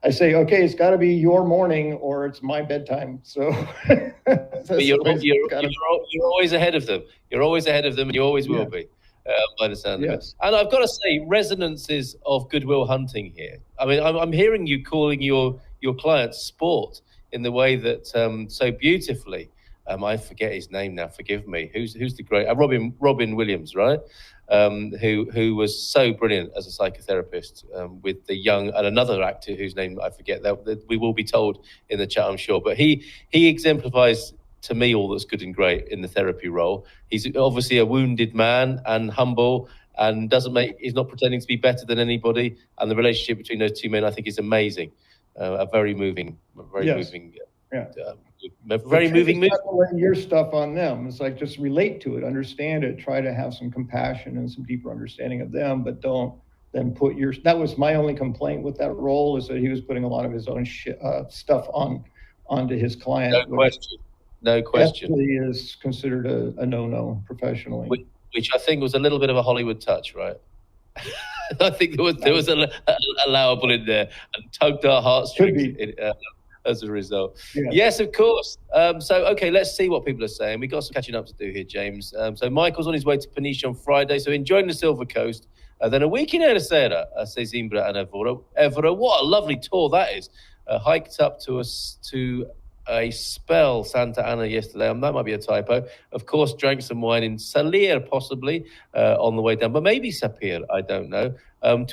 I say, okay, it's got to be your morning or it's my bedtime. So but you're always ahead of them. You're always ahead of them, and you always will be. By the sound of it. And I've got to say, resonances of Goodwill Hunting here. I mean, I'm hearing you calling your clients sport in the way that so beautifully. I forget his name now. Forgive me. Who's the great Robin Williams, right? Who was so brilliant as a psychotherapist with the young and another actor whose name I forget. That we will be told in the chat, I'm sure. But he exemplifies to me all that's good and great in the therapy role. He's obviously a wounded man and humble, and he's not pretending to be better than anybody. And the relationship between those two men, I think, is amazing. A very moving. Yeah. Very moving movie. Laying your stuff on them. It's like, just relate to it, understand it, try to have some compassion and some deeper understanding of them, but don't then put that was my only complaint with that role, is that he was putting a lot of his own stuff onto his client. No question. Definitely is considered a no-no professionally. Which I think was a little bit of a Hollywood touch, right? I think there was allowable in there and tugged our heartstrings as a result. Yeah. Yes, of course. So, okay, let's see what people are saying. We've got some catching up to do here, James. So Michael's on his way to Peniche on Friday, so enjoying the Silver Coast. Then a week in Ericeira, Sesimbra and Évora. What a lovely tour that is. Hiked up to a spell Santa Ana yesterday. That might be a typo. Of course, drank some wine in Salir, possibly, on the way down. But maybe Sapir, I don't know.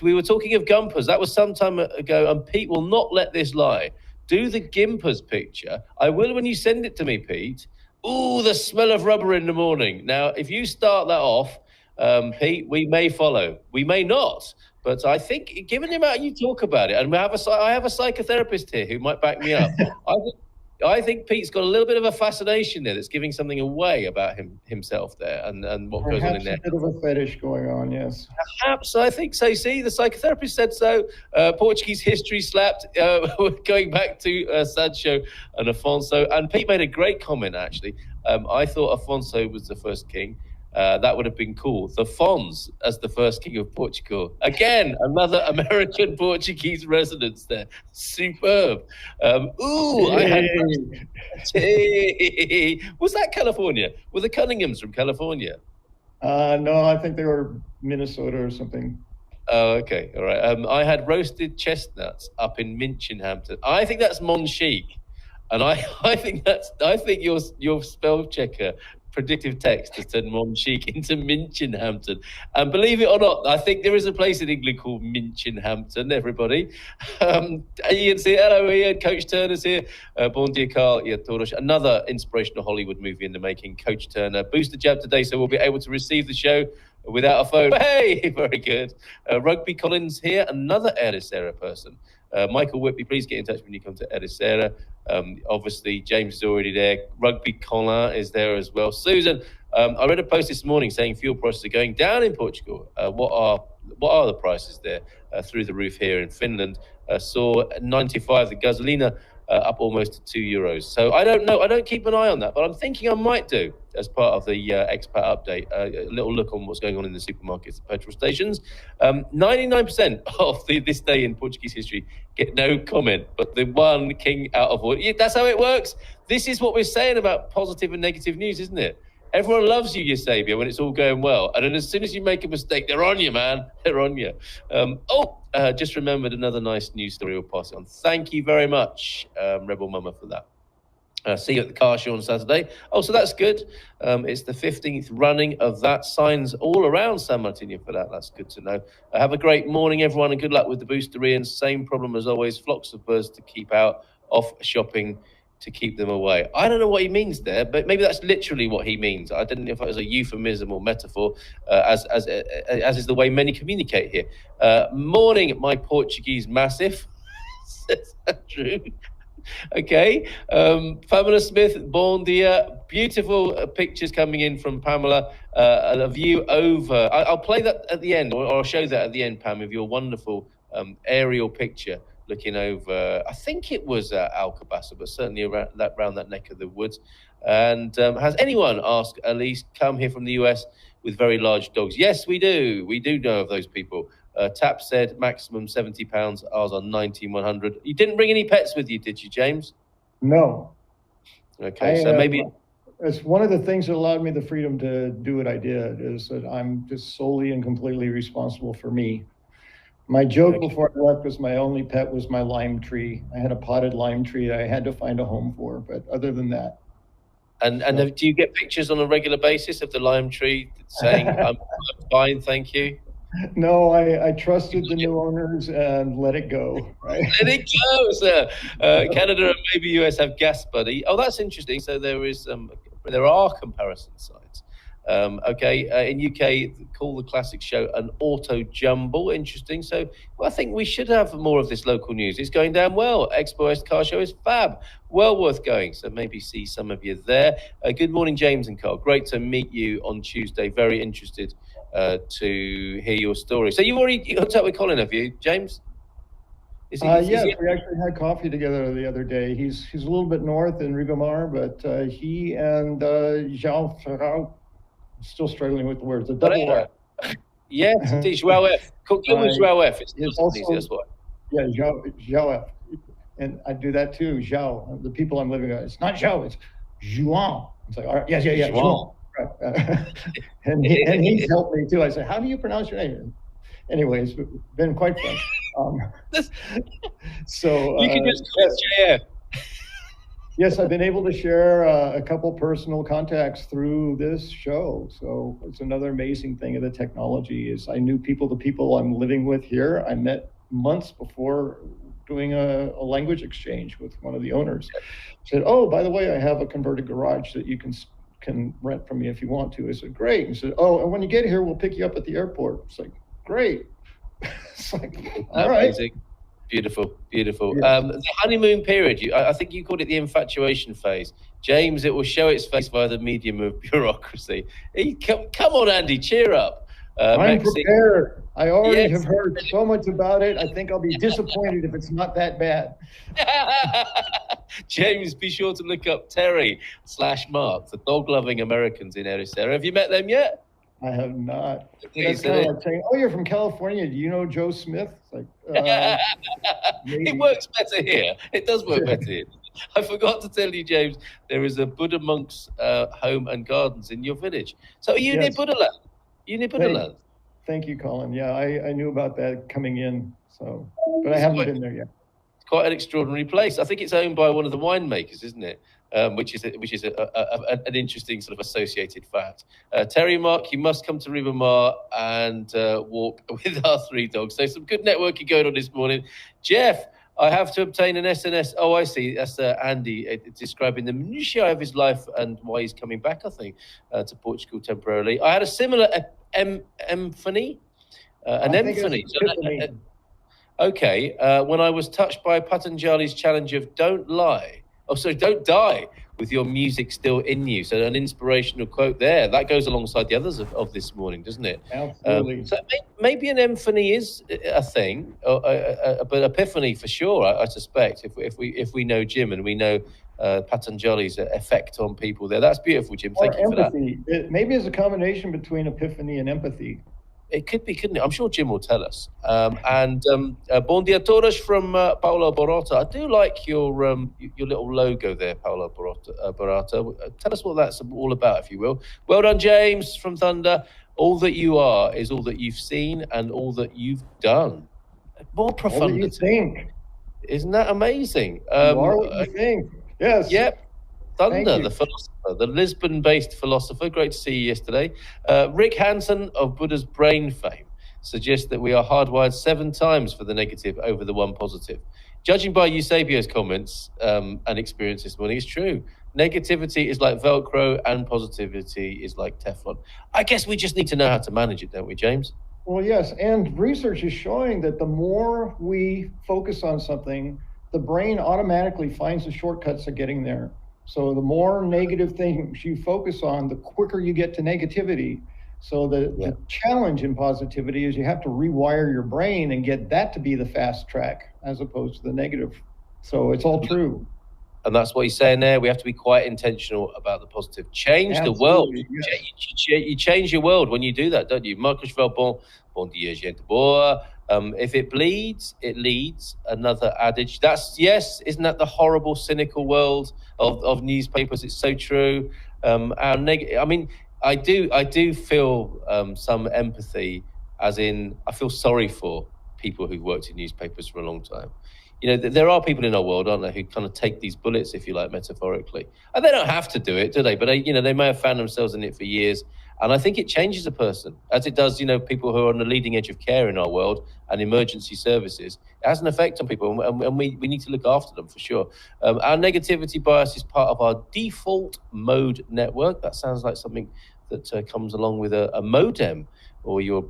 We were talking of Gumpers. That was some time ago, and Pete will not let this lie. Do the Gimpers picture. I will when you send it to me, Pete. Ooh, the smell of rubber in the morning. Now, if you start that off, Pete, we may follow. We may not. But I think, given the amount you talk about it, and I have a psychotherapist here who might back me up, I think Pete's got a little bit of a fascination there that's giving something away about himself there and what goes on in there. Perhaps a bit of a fetish going on, yes. Perhaps, I think so. See, the psychotherapist said so. Portuguese history slapped, going back to Sancho and Afonso. And Pete made a great comment, actually. I thought Afonso was the first king. That would have been cool. The Fons as the first king of Portugal. Again, another American Portuguese residence there. Superb. Was that California? Were the Cunninghams from California? No, I think they were Minnesota or something. Oh, okay. All right. I had roasted chestnuts up in Minchinhampton. I think that's Monchique. And I think your spell checker predictive text to turn Monchique into Minchinhampton. And believe it or not, I think there is a place in England called Minchinhampton, everybody. Ian's here. Hello, Ian. Coach Turner's here. Bon dia, Carl. Yeah, Toros. Another inspirational Hollywood movie in the making, Coach Turner. Booster jab today, so we'll be able to receive the show without a phone. Hey, very good. Rugby Collins here, another Ericeira person. Michael Whitby, please get in touch when you come to Ericeira. Obviously, James is already there. Rugby Colin is there as well. Susan, I read a post this morning saying fuel prices are going down in Portugal. What are the prices there? Through the roof here in Finland. Saw 95 the gasolina up almost to €2. So I don't know. I don't keep an eye on that, but I'm thinking I might do as part of the expat update. A little look on what's going on in the supermarkets and petrol stations. 99% of this day in Portuguese history get no comment, but the one king out of all. Yeah, that's how it works. This is what we're saying about positive and negative news, isn't it? Everyone loves you, Eusebio, when it's all going well. And then as soon as you make a mistake, they're on you, man. They're on you. Just remembered another nice news story. We'll pass it on. Thank you very much, Rebel Mama, for that. See you at the car show on Saturday. Oh, so that's good. It's the 15th running of that. Signs all around San Martino for that. That's good to know. Have a great morning, everyone, and good luck with the Boosterians. Same problem as always. Flocks of birds to keep out, off shopping to keep them away. I don't know what he means there, but maybe that's literally what he means. I didn't know if it was a euphemism or metaphor, as is the way many communicate here. Morning, my Portuguese massive. Is that true? Okay. Pamela Smith, bon dia. Beautiful pictures coming in from Pamela. A view over. I'll play that at the end, or I'll show that at the end, Pam, of your wonderful aerial picture looking over, I think it was Alcobaça, but certainly around that neck of the woods. And has anyone, asked Elise, come here from the US with very large dogs? Yes, we do. We do know of those people. Tap said maximum £70. Ours are 19,100. You didn't bring any pets with you, did you, James? No. Okay, so maybe... It's one of the things that allowed me the freedom to do what I did, is that I'm just solely and completely responsible for me. My joke before I left was my only pet was my lime tree. I had a potted lime tree I had to find a home for, but other than that. Do you get pictures on a regular basis of the lime tree saying, I'm fine, thank you? No, I trusted the new owners and let it go. Right? Let it go, sir. Canada and maybe US have gas buddy. Oh, that's interesting. So there are comparison sites. In UK, call the classic show an auto jumble. Interesting. So I think we should have more of this local news. It's going down well. Expo West Car Show is fab. Well worth going. So maybe see some of you there. Good morning, James and Carl. Great to meet you on Tuesday. Very interested to hear your story. So you've already hooked up with Colin, have you, James? Yes, we actually had coffee together the other day. He's a little bit north in Ribamar, but he and Jean Ferrand, still struggling with the words, the double R. Yes, it's João F. Give me João F. It's also, easy, that's why. Yeah, João F. And I do that too, João. The people I'm living with, it's not João, it's João. It's like, all right, yes, João. Right. and he's helped me too. I said, how do you pronounce your name? Anyways, been quite fun. So you can just call JF. Yes, I've been able to share a couple personal contacts through this show. So it's another amazing thing of the technology is I knew the people I'm living with here. I met months before doing a language exchange with one of the owners. Said, oh, by the way, I have a converted garage that you can rent from me if you want to. I said, great. And said, oh, and when you get here, we'll pick you up at the airport. It's like, great. It's like, all right. Beautiful. The honeymoon period, I think you called it the infatuation phase. James, it will show its face by the medium of bureaucracy. Come on, Andy, cheer up. I'm prepared. I already have heard so much about it. I think I'll be disappointed if it's not that bad. James, be sure to look up Terry/Mark, the dog-loving Americans in Ericeira. Have you met them yet? I have not. That's kind of like saying, oh, you're from California. Do you know Joe Smith? Like, it works better here. It does work better here. I forgot to tell you, James, there is a Buddha monk's home and gardens in your village. So are you near Buddha land? You near Buddha land? Thank you, Colin. Yeah, I knew about that coming in, but I haven't been there yet. It's quite an extraordinary place. I think it's owned by one of the winemakers, isn't it? Which is an interesting sort of associated fact. Terry, Mark, you must come to Ribamar and walk with our three dogs. So some good networking going on this morning. Jeff, I have to obtain an SNS. Oh, I see. That's Andy describing the minutiae of his life and why he's coming back, I think, to Portugal temporarily. I had a similar epiphany. Okay. When I was touched by Patanjali's challenge of don't die with your music still in you. So an inspirational quote there. That goes alongside the others of this morning, doesn't it? Absolutely. So maybe an epiphany is a thing, but epiphany for sure, I suspect, if we know Jim and we know Patanjali's effect on people there. That's beautiful, Jim. Thank you for that. Maybe it's a combination between epiphany and empathy. It could be, couldn't it? I'm sure Jim will tell us. Bon dia todos from Paolo Barata. I do like your little logo there, Paolo Barata. Tell us what that's all about, if you will. Well done, James from Thunder. All that you are is all that you've seen and all that you've done. More profundity. All that you think. Isn't that amazing? You are what you think. Yes. Yep. Thunder, the philosopher, the Lisbon-based philosopher. Great to see you yesterday. Rick Hansen of Buddha's Brain fame suggests that we are hardwired 7 times for the negative over the 1 positive. Judging by Eusebio's comments and experience this morning, it's true. Negativity is like Velcro and positivity is like Teflon. I guess we just need to know how to manage it, don't we, James? Well, yes. And research is showing that the more we focus on something, the brain automatically finds the shortcuts to getting there. So the more negative things you focus on, the quicker you get to negativity. So the challenge in positivity is you have to rewire your brain and get that to be the fast track as opposed to the negative. So it's all true. And that's what he's saying there. We have to be quite intentional about the positive. Change the world. Yes. You change your world when you do that, don't you? Marcus Valbon, bon dia, gente boa. If it bleeds, it leads. Another adage. Isn't that the horrible, cynical world of newspapers? It's so true. I do feel some empathy, as in I feel sorry for people who've worked in newspapers for a long time. there are people in our world, aren't there, who kind of take these bullets, if you like, metaphorically. And they don't have to do it, do they? But they may have found themselves in it for years. And I think it changes a person, as it does, people who are on the leading edge of care in our world and emergency services. It has an effect on people, and we need to look after them for sure. Our negativity bias is part of our default mode network. That sounds like something that comes along with a modem or your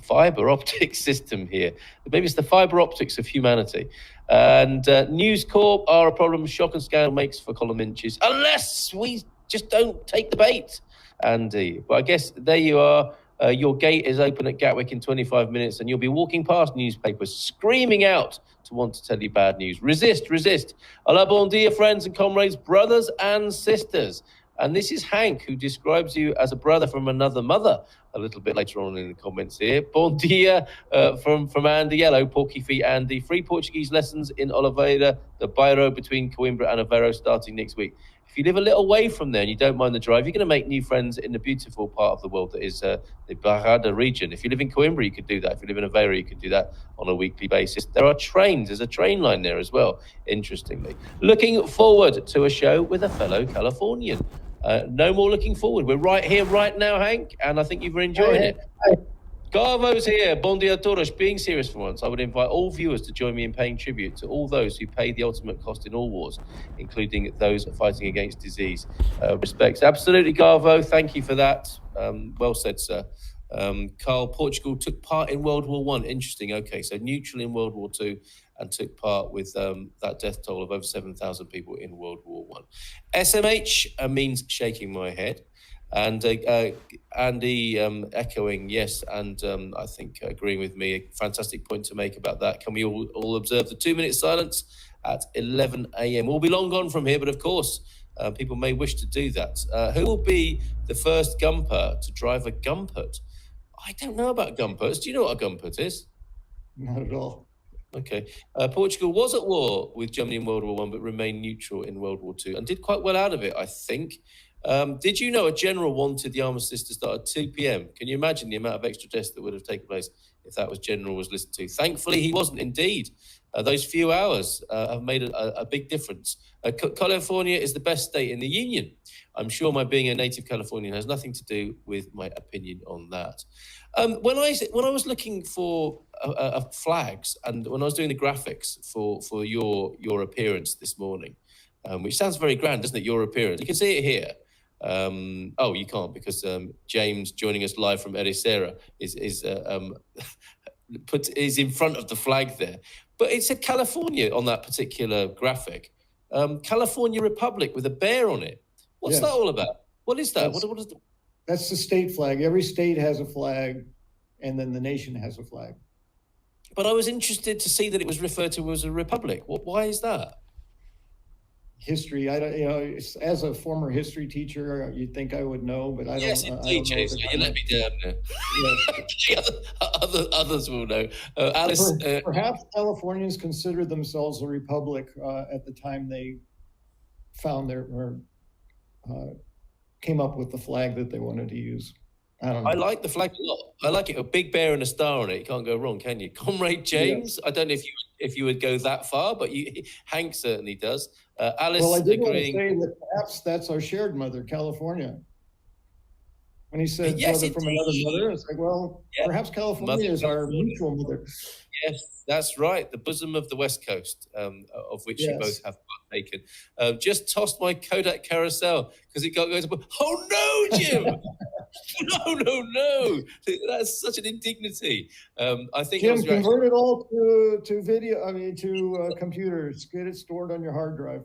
fiber optic system here. Maybe it's the fiber optics of humanity. And News Corp are a problem. Shock and scandal makes for column inches, unless we just don't take the bait, Andy. But I guess there you are. Your gate is open at Gatwick in 25 minutes, and you'll be walking past newspapers screaming out to want to tell you bad news. Resist, resist. Hola, bon dia, friends and comrades, brothers and sisters. And this is Hank, who describes you as a brother from another mother a little bit later on in the comments here. Bon dia from Andy. Hello, Porky Feet Andy. Free Portuguese lessons in Oliveira, the Bairro between Coimbra and Aveiro, starting next week. If you live a little way from there and you don't mind the drive, you're going to make new friends in the beautiful part of the world that is the Barrada region. If you live in Coimbra, you could do that. If you live in Aveiro, you could do that on a weekly basis. There are trains. There's a train line there as well, interestingly. Looking forward to a show with a fellow Californian. No more looking forward. We're right here, right now, Hank, and I think you've been enjoying it. Garvo's here. Bon dia todos. Being serious for once, I would invite all viewers to join me in paying tribute to all those who pay the ultimate cost in all wars, including those fighting against disease. Respects. Absolutely, Garvo. Thank you for that. Well said, sir. Carl, Portugal took part in World War I. Interesting. Okay, so neutral in World War II and took part with that death toll of over 7,000 people in World War I. SMH means shaking my head. And Andy echoing yes, and I think agreeing with me. A fantastic point to make about that. Can we all observe the 2-minute silence at 11 a.m.? We'll be long gone from here, but of course, people may wish to do that. Who will be the first Gumper to drive a Gumpert? I don't know about Gumpers. Do you know what a Gumpert is? Not at all. Okay. Portugal was at war with Germany in World War I, but remained neutral in World War II and did quite well out of it, I think. Did you know a general wanted the armistice to start at 2 p.m.? Can you imagine the amount of extra deaths that would have taken place if that general was listened to? Thankfully, he wasn't indeed. Those few hours have made a big difference. California is the best state in the Union. I'm sure my being a native Californian has nothing to do with my opinion on that. When I was looking for flags and when I was doing the graphics for your appearance this morning, which sounds very grand, doesn't it? Your appearance. You can see it here. You can't because James, joining us live from Ericeira, is in front of the flag there. But it said California on that particular graphic. California Republic with a bear on it. What's that all about? What is that? What is That's the state flag. Every state has a flag, and then the nation has a flag. But I was interested to see that it was referred to as a republic. Why is that? History, as a former history teacher, you'd think I would know, but I don't. Yes, indeed, James. You let me down there. Yes. Others will know. Alice, perhaps Californians considered themselves a republic at the time they found came up with the flag that they wanted to use. I don't know. I like the flag a lot. I like it. A big bear and a star on it. You can't go wrong, can you? Comrade James, I don't know if you would go that far, but Hank certainly does. Alice, well, I did want to say that perhaps that's our shared mother, California. When he said brother from another mother, it's like, well, perhaps California is our mutual mother. Yes, that's right. The bosom of the West Coast, of which you both have partaken. Just tossed my Kodak carousel because it goes. Oh no, Jim! No! That's such an indignity. I think Jim, convert it all to video. To computers. Get it stored on your hard drive.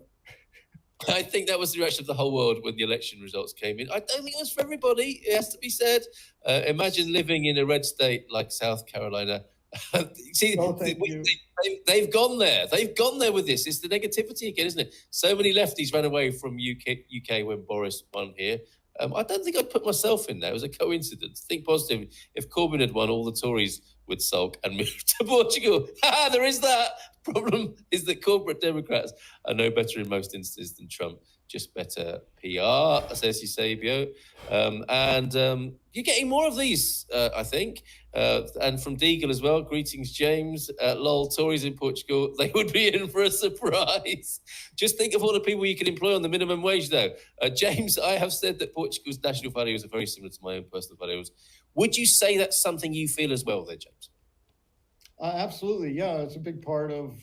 I think that was the reaction of the whole world when the election results came in. I don't think it was for everybody. It has to be said. Imagine living in a red state like South Carolina. See, they've gone there. They've gone there with this. It's the negativity again, isn't it? So many lefties ran away from UK when Boris won here. I don't think I'd put myself in there. It was a coincidence. Think positive. If Corbyn had won, all the Tories would sulk and move to Portugal. There is that. Problem is that corporate Democrats are no better in most instances than Trump, just better PR, says Eusebio. And you're getting more of these, I think. And from Deagle as well, greetings, James. Lol, Tories in Portugal, they would be in for a surprise. Just think of all the people you can employ on the minimum wage, though. James, I have said that Portugal's national values are very similar to my own personal values. Would you say that's something you feel as well there, James? Absolutely, yeah. It's a big part of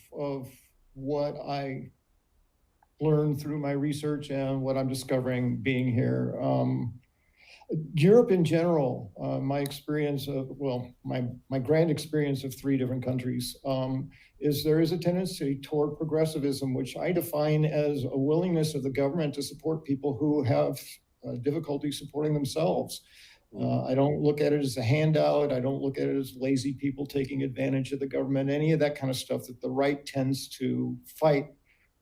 what I learned through my research and what I'm discovering being here. Europe in general, my experience of, my grand experience of 3 different countries, is there is a tendency toward progressivism, which I define as a willingness of the government to support people who have difficulty supporting themselves. I don't look at it as a handout. I don't look at it as lazy people taking advantage of the government, any of that kind of stuff that the right tends to fight.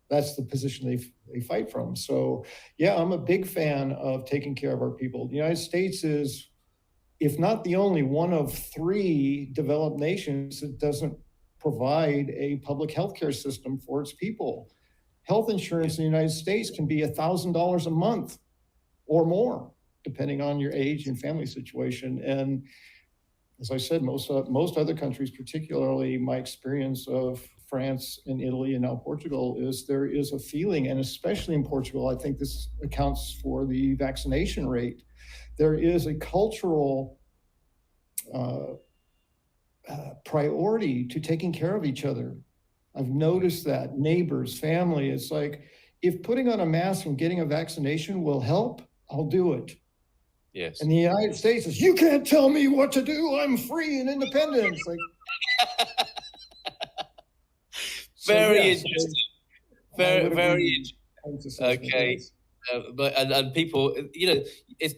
That's the position they fight from. So, yeah, I'm a big fan of taking care of our people. The United States is, if not the only, one of 3 developed nations that doesn't provide a public healthcare system for its people. Health insurance in the United States can be $1,000 a month or more, depending on your age and family situation. And as I said, most other countries, particularly my experience of France and Italy and now Portugal, is there is a feeling, and especially in Portugal, I think this accounts for the vaccination rate. There is a cultural priority to taking care of each other. I've noticed that. Neighbors, family, it's like, if putting on a mask and getting a vaccination will help, I'll do it. Yes. And the United States is, you can't tell me what to do. I'm free and independent. It's like, very interesting. Very interesting. Okay. And people,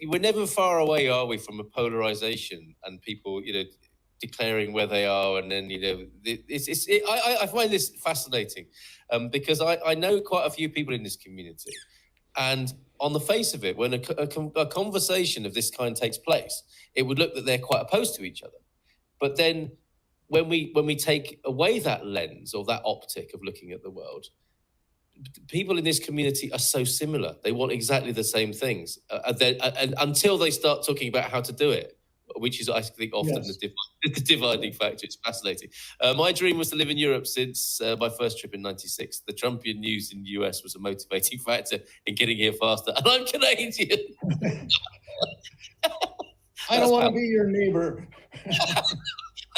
we're never far away, are we, from a polarization and people, declaring where they are, and then I find this fascinating because I know quite a few people in this community, and on the face of it, when a conversation of this kind takes place, it would look that they're quite opposed to each other. But then when we take away that lens or that optic of looking at the world, people in this community are so similar. They want exactly the same things, and until they start talking about how to do it, which is, I think, often the dividing factor. It's fascinating. My dream was to live in Europe since my first trip in '96. The Trumpian news in the US was a motivating factor in getting here faster. And I'm Canadian. I don't want to be your neighbor.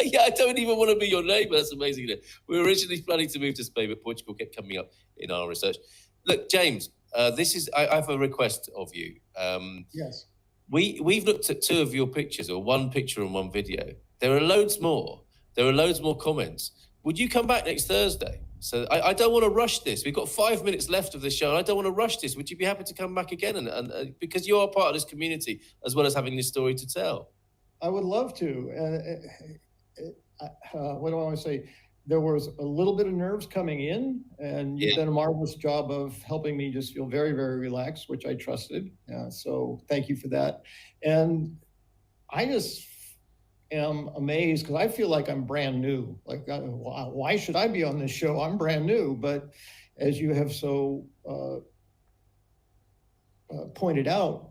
Yeah, I don't even want to be your neighbor. That's amazing. We were originally planning to move to Spain, but Portugal kept coming up in our research. Look, James, I have a request of you. Yes. We've looked at 2 of your pictures, or 1 picture and 1 video. There are loads more. There are loads more comments. Would you come back next Thursday? So I don't want to rush this. We've got 5 minutes left of the show, and I don't want to rush this. Would you be happy to come back again? And because you are part of this community, as well as having this story to tell. I would love to. What do I want to say? There was a little bit of nerves coming in, and you've done a marvelous job of helping me just feel very, very relaxed, which I trusted. So thank you for that. And I just am amazed because I feel like I'm brand new. Like, why should I be on this show? I'm brand new. But as you have so pointed out,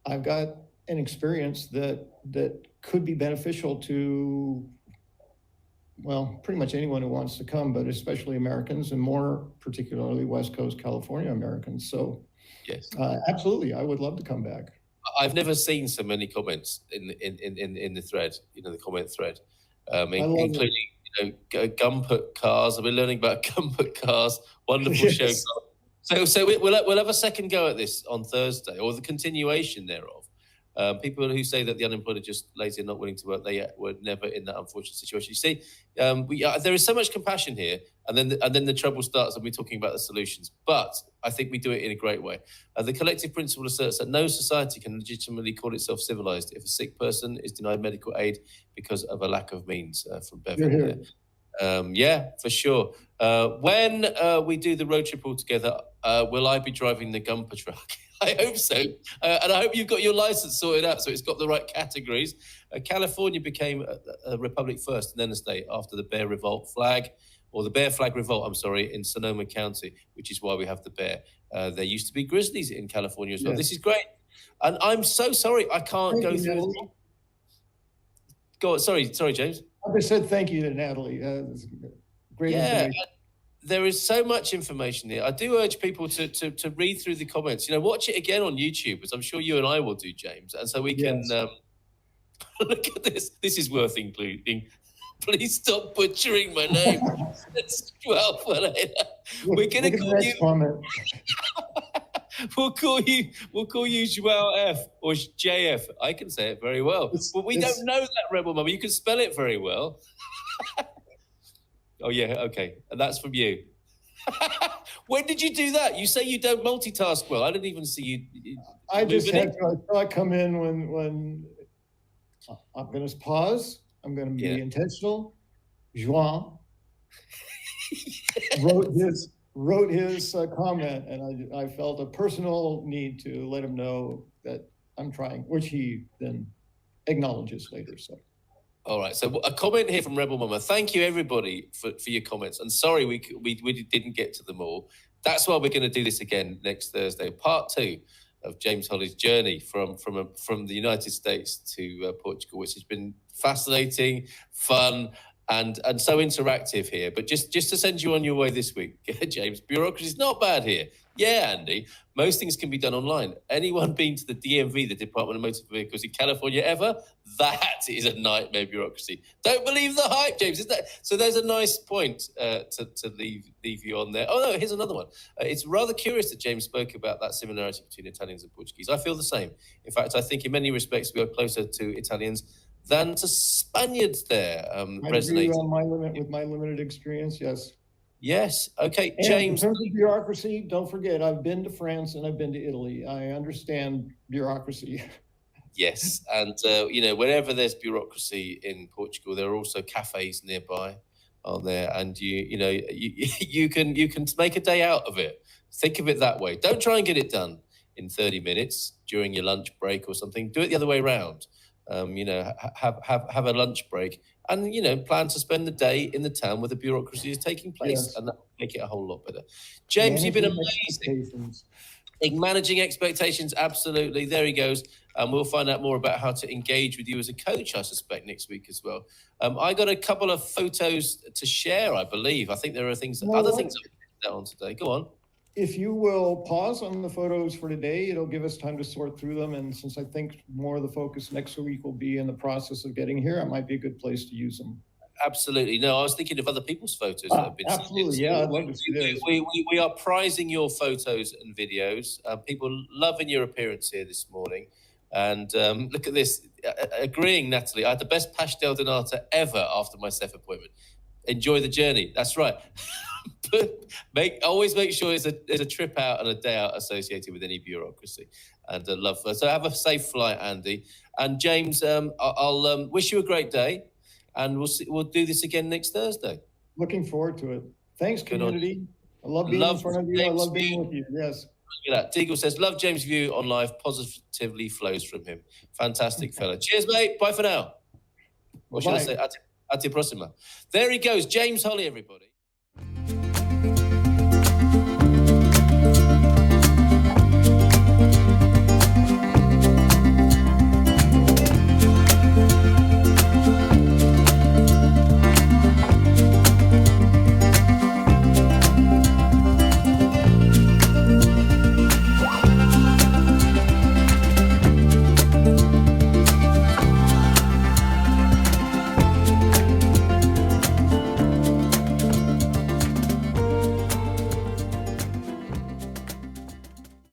I've got an experience that could be beneficial to, well, pretty much anyone who wants to come, but especially Americans, and more particularly West Coast California Americans. So yes, absolutely, I would love to come back. I've never seen so many comments in the thread, the comment thread, including Gumpert cars. I've been learning about Gumpert cars. Wonderful show. So we'll have a second go at this on Thursday, or the continuation thereof. People who say that the unemployed are just lazy and not willing to work, they were never in that unfortunate situation. You see, there is so much compassion here, and then the trouble starts, and we're talking about the solutions. But I think we do it in a great way. The collective principle asserts that no society can legitimately call itself civilized if a sick person is denied medical aid because of a lack of means. From Bevan. Yeah, for sure. When we do the road trip all together, will I be driving the Gumper truck? I hope so. And I hope you've got your license sorted out so it's got the right categories. California became a republic first and then a state after the Bear Revolt flag or the Bear Flag Revolt, I'm sorry, in Sonoma County, which is why we have the bear. There used to be grizzlies in California as well. Yes. This is great. And I'm so sorry I can't go through this. Go on, sorry, James. I just said thank you to Natalie. Great information. There is so much information here. I do urge people to read through the comments. You know, watch it again on YouTube, as I'm sure you and I will do, James. And so we can look at this. This is worth including. Please stop butchering my name. It's 12 later. We're going to call you. Comment. We'll call you Joao F or JF. I can say it very well, but we don't know that, Rebel Mama. You can spell it very well. Oh yeah, okay, and that's from you. When did you do that? You say you don't multitask well. I didn't even see you. I just had to. I thought I'd come in when I'm going to pause. I'm going to be intentional. Joao wrote his comment, and I felt a personal need to let him know that I'm trying, which he then acknowledges later. So. All right. So a comment here from Rebel Mama. Thank you, everybody, for your comments. And sorry we didn't get to them all. That's why we're going to do this again next Thursday, part 2 of James Holly's journey from the United States to Portugal, which has been fascinating, fun, and so interactive here. But just to send you on your way this week, James, bureaucracy is not bad here. Yeah, Andy, most things can be done online. Anyone been to the DMV, the Department of Motor Vehicles in California ever? That is a nightmare bureaucracy. Don't believe the hype, James. So there's a nice point to leave you on there. Oh, no, here's another one. It's rather curious that James spoke about that similarity between Italians and Portuguese. I feel the same. In fact, I think in many respects we are closer to Italians than to Spaniards there. I agree with my limited experience, yes. Yes. Okay, and James. In terms of bureaucracy, don't forget, I've been to France and I've been to Italy. I understand bureaucracy. Yes, and wherever there's bureaucracy in Portugal, there are also cafes nearby, aren't there? And you can make a day out of it. Think of it that way. Don't try and get it done in 30 minutes during your lunch break or something. Do it the other way around. Have a lunch break, and plan to spend the day in the town where the bureaucracy is taking place, and that will make it a whole lot better. James, you've been amazing. Managing expectations, absolutely. There he goes. We'll find out more about how to engage with you as a coach, I suspect, next week as well. I got a couple of photos to share, I believe. I think there are other things that on today. Go on. If you will pause on the photos for today, it'll give us time to sort through them. And since I think more of the focus next week will be in the process of getting here, it might be a good place to use them. Absolutely. No, I was thinking of other people's photos that have been absolutely, sent. yeah. I'd love to see those. We are prizing your photos and videos. People loving your appearance here this morning. And look at this. Agreeing, Natalie, I had the best pastel de nata ever after my Ceph appointment. Enjoy the journey. That's right. Always make sure there's a trip out and a day out associated with any bureaucracy. And love her. So have a safe flight, Andy. And James, I'll wish you a great day. And we'll do this again next Thursday. Looking forward to it. Thanks, community. I love being in front of you. I love being with you. Yes. Look at that. Deagle says, love James' view on life. Positively flows from him. Fantastic fella. Cheers, mate. Bye for now. What should I say? Ate próxima. There he goes. James Holly, everybody.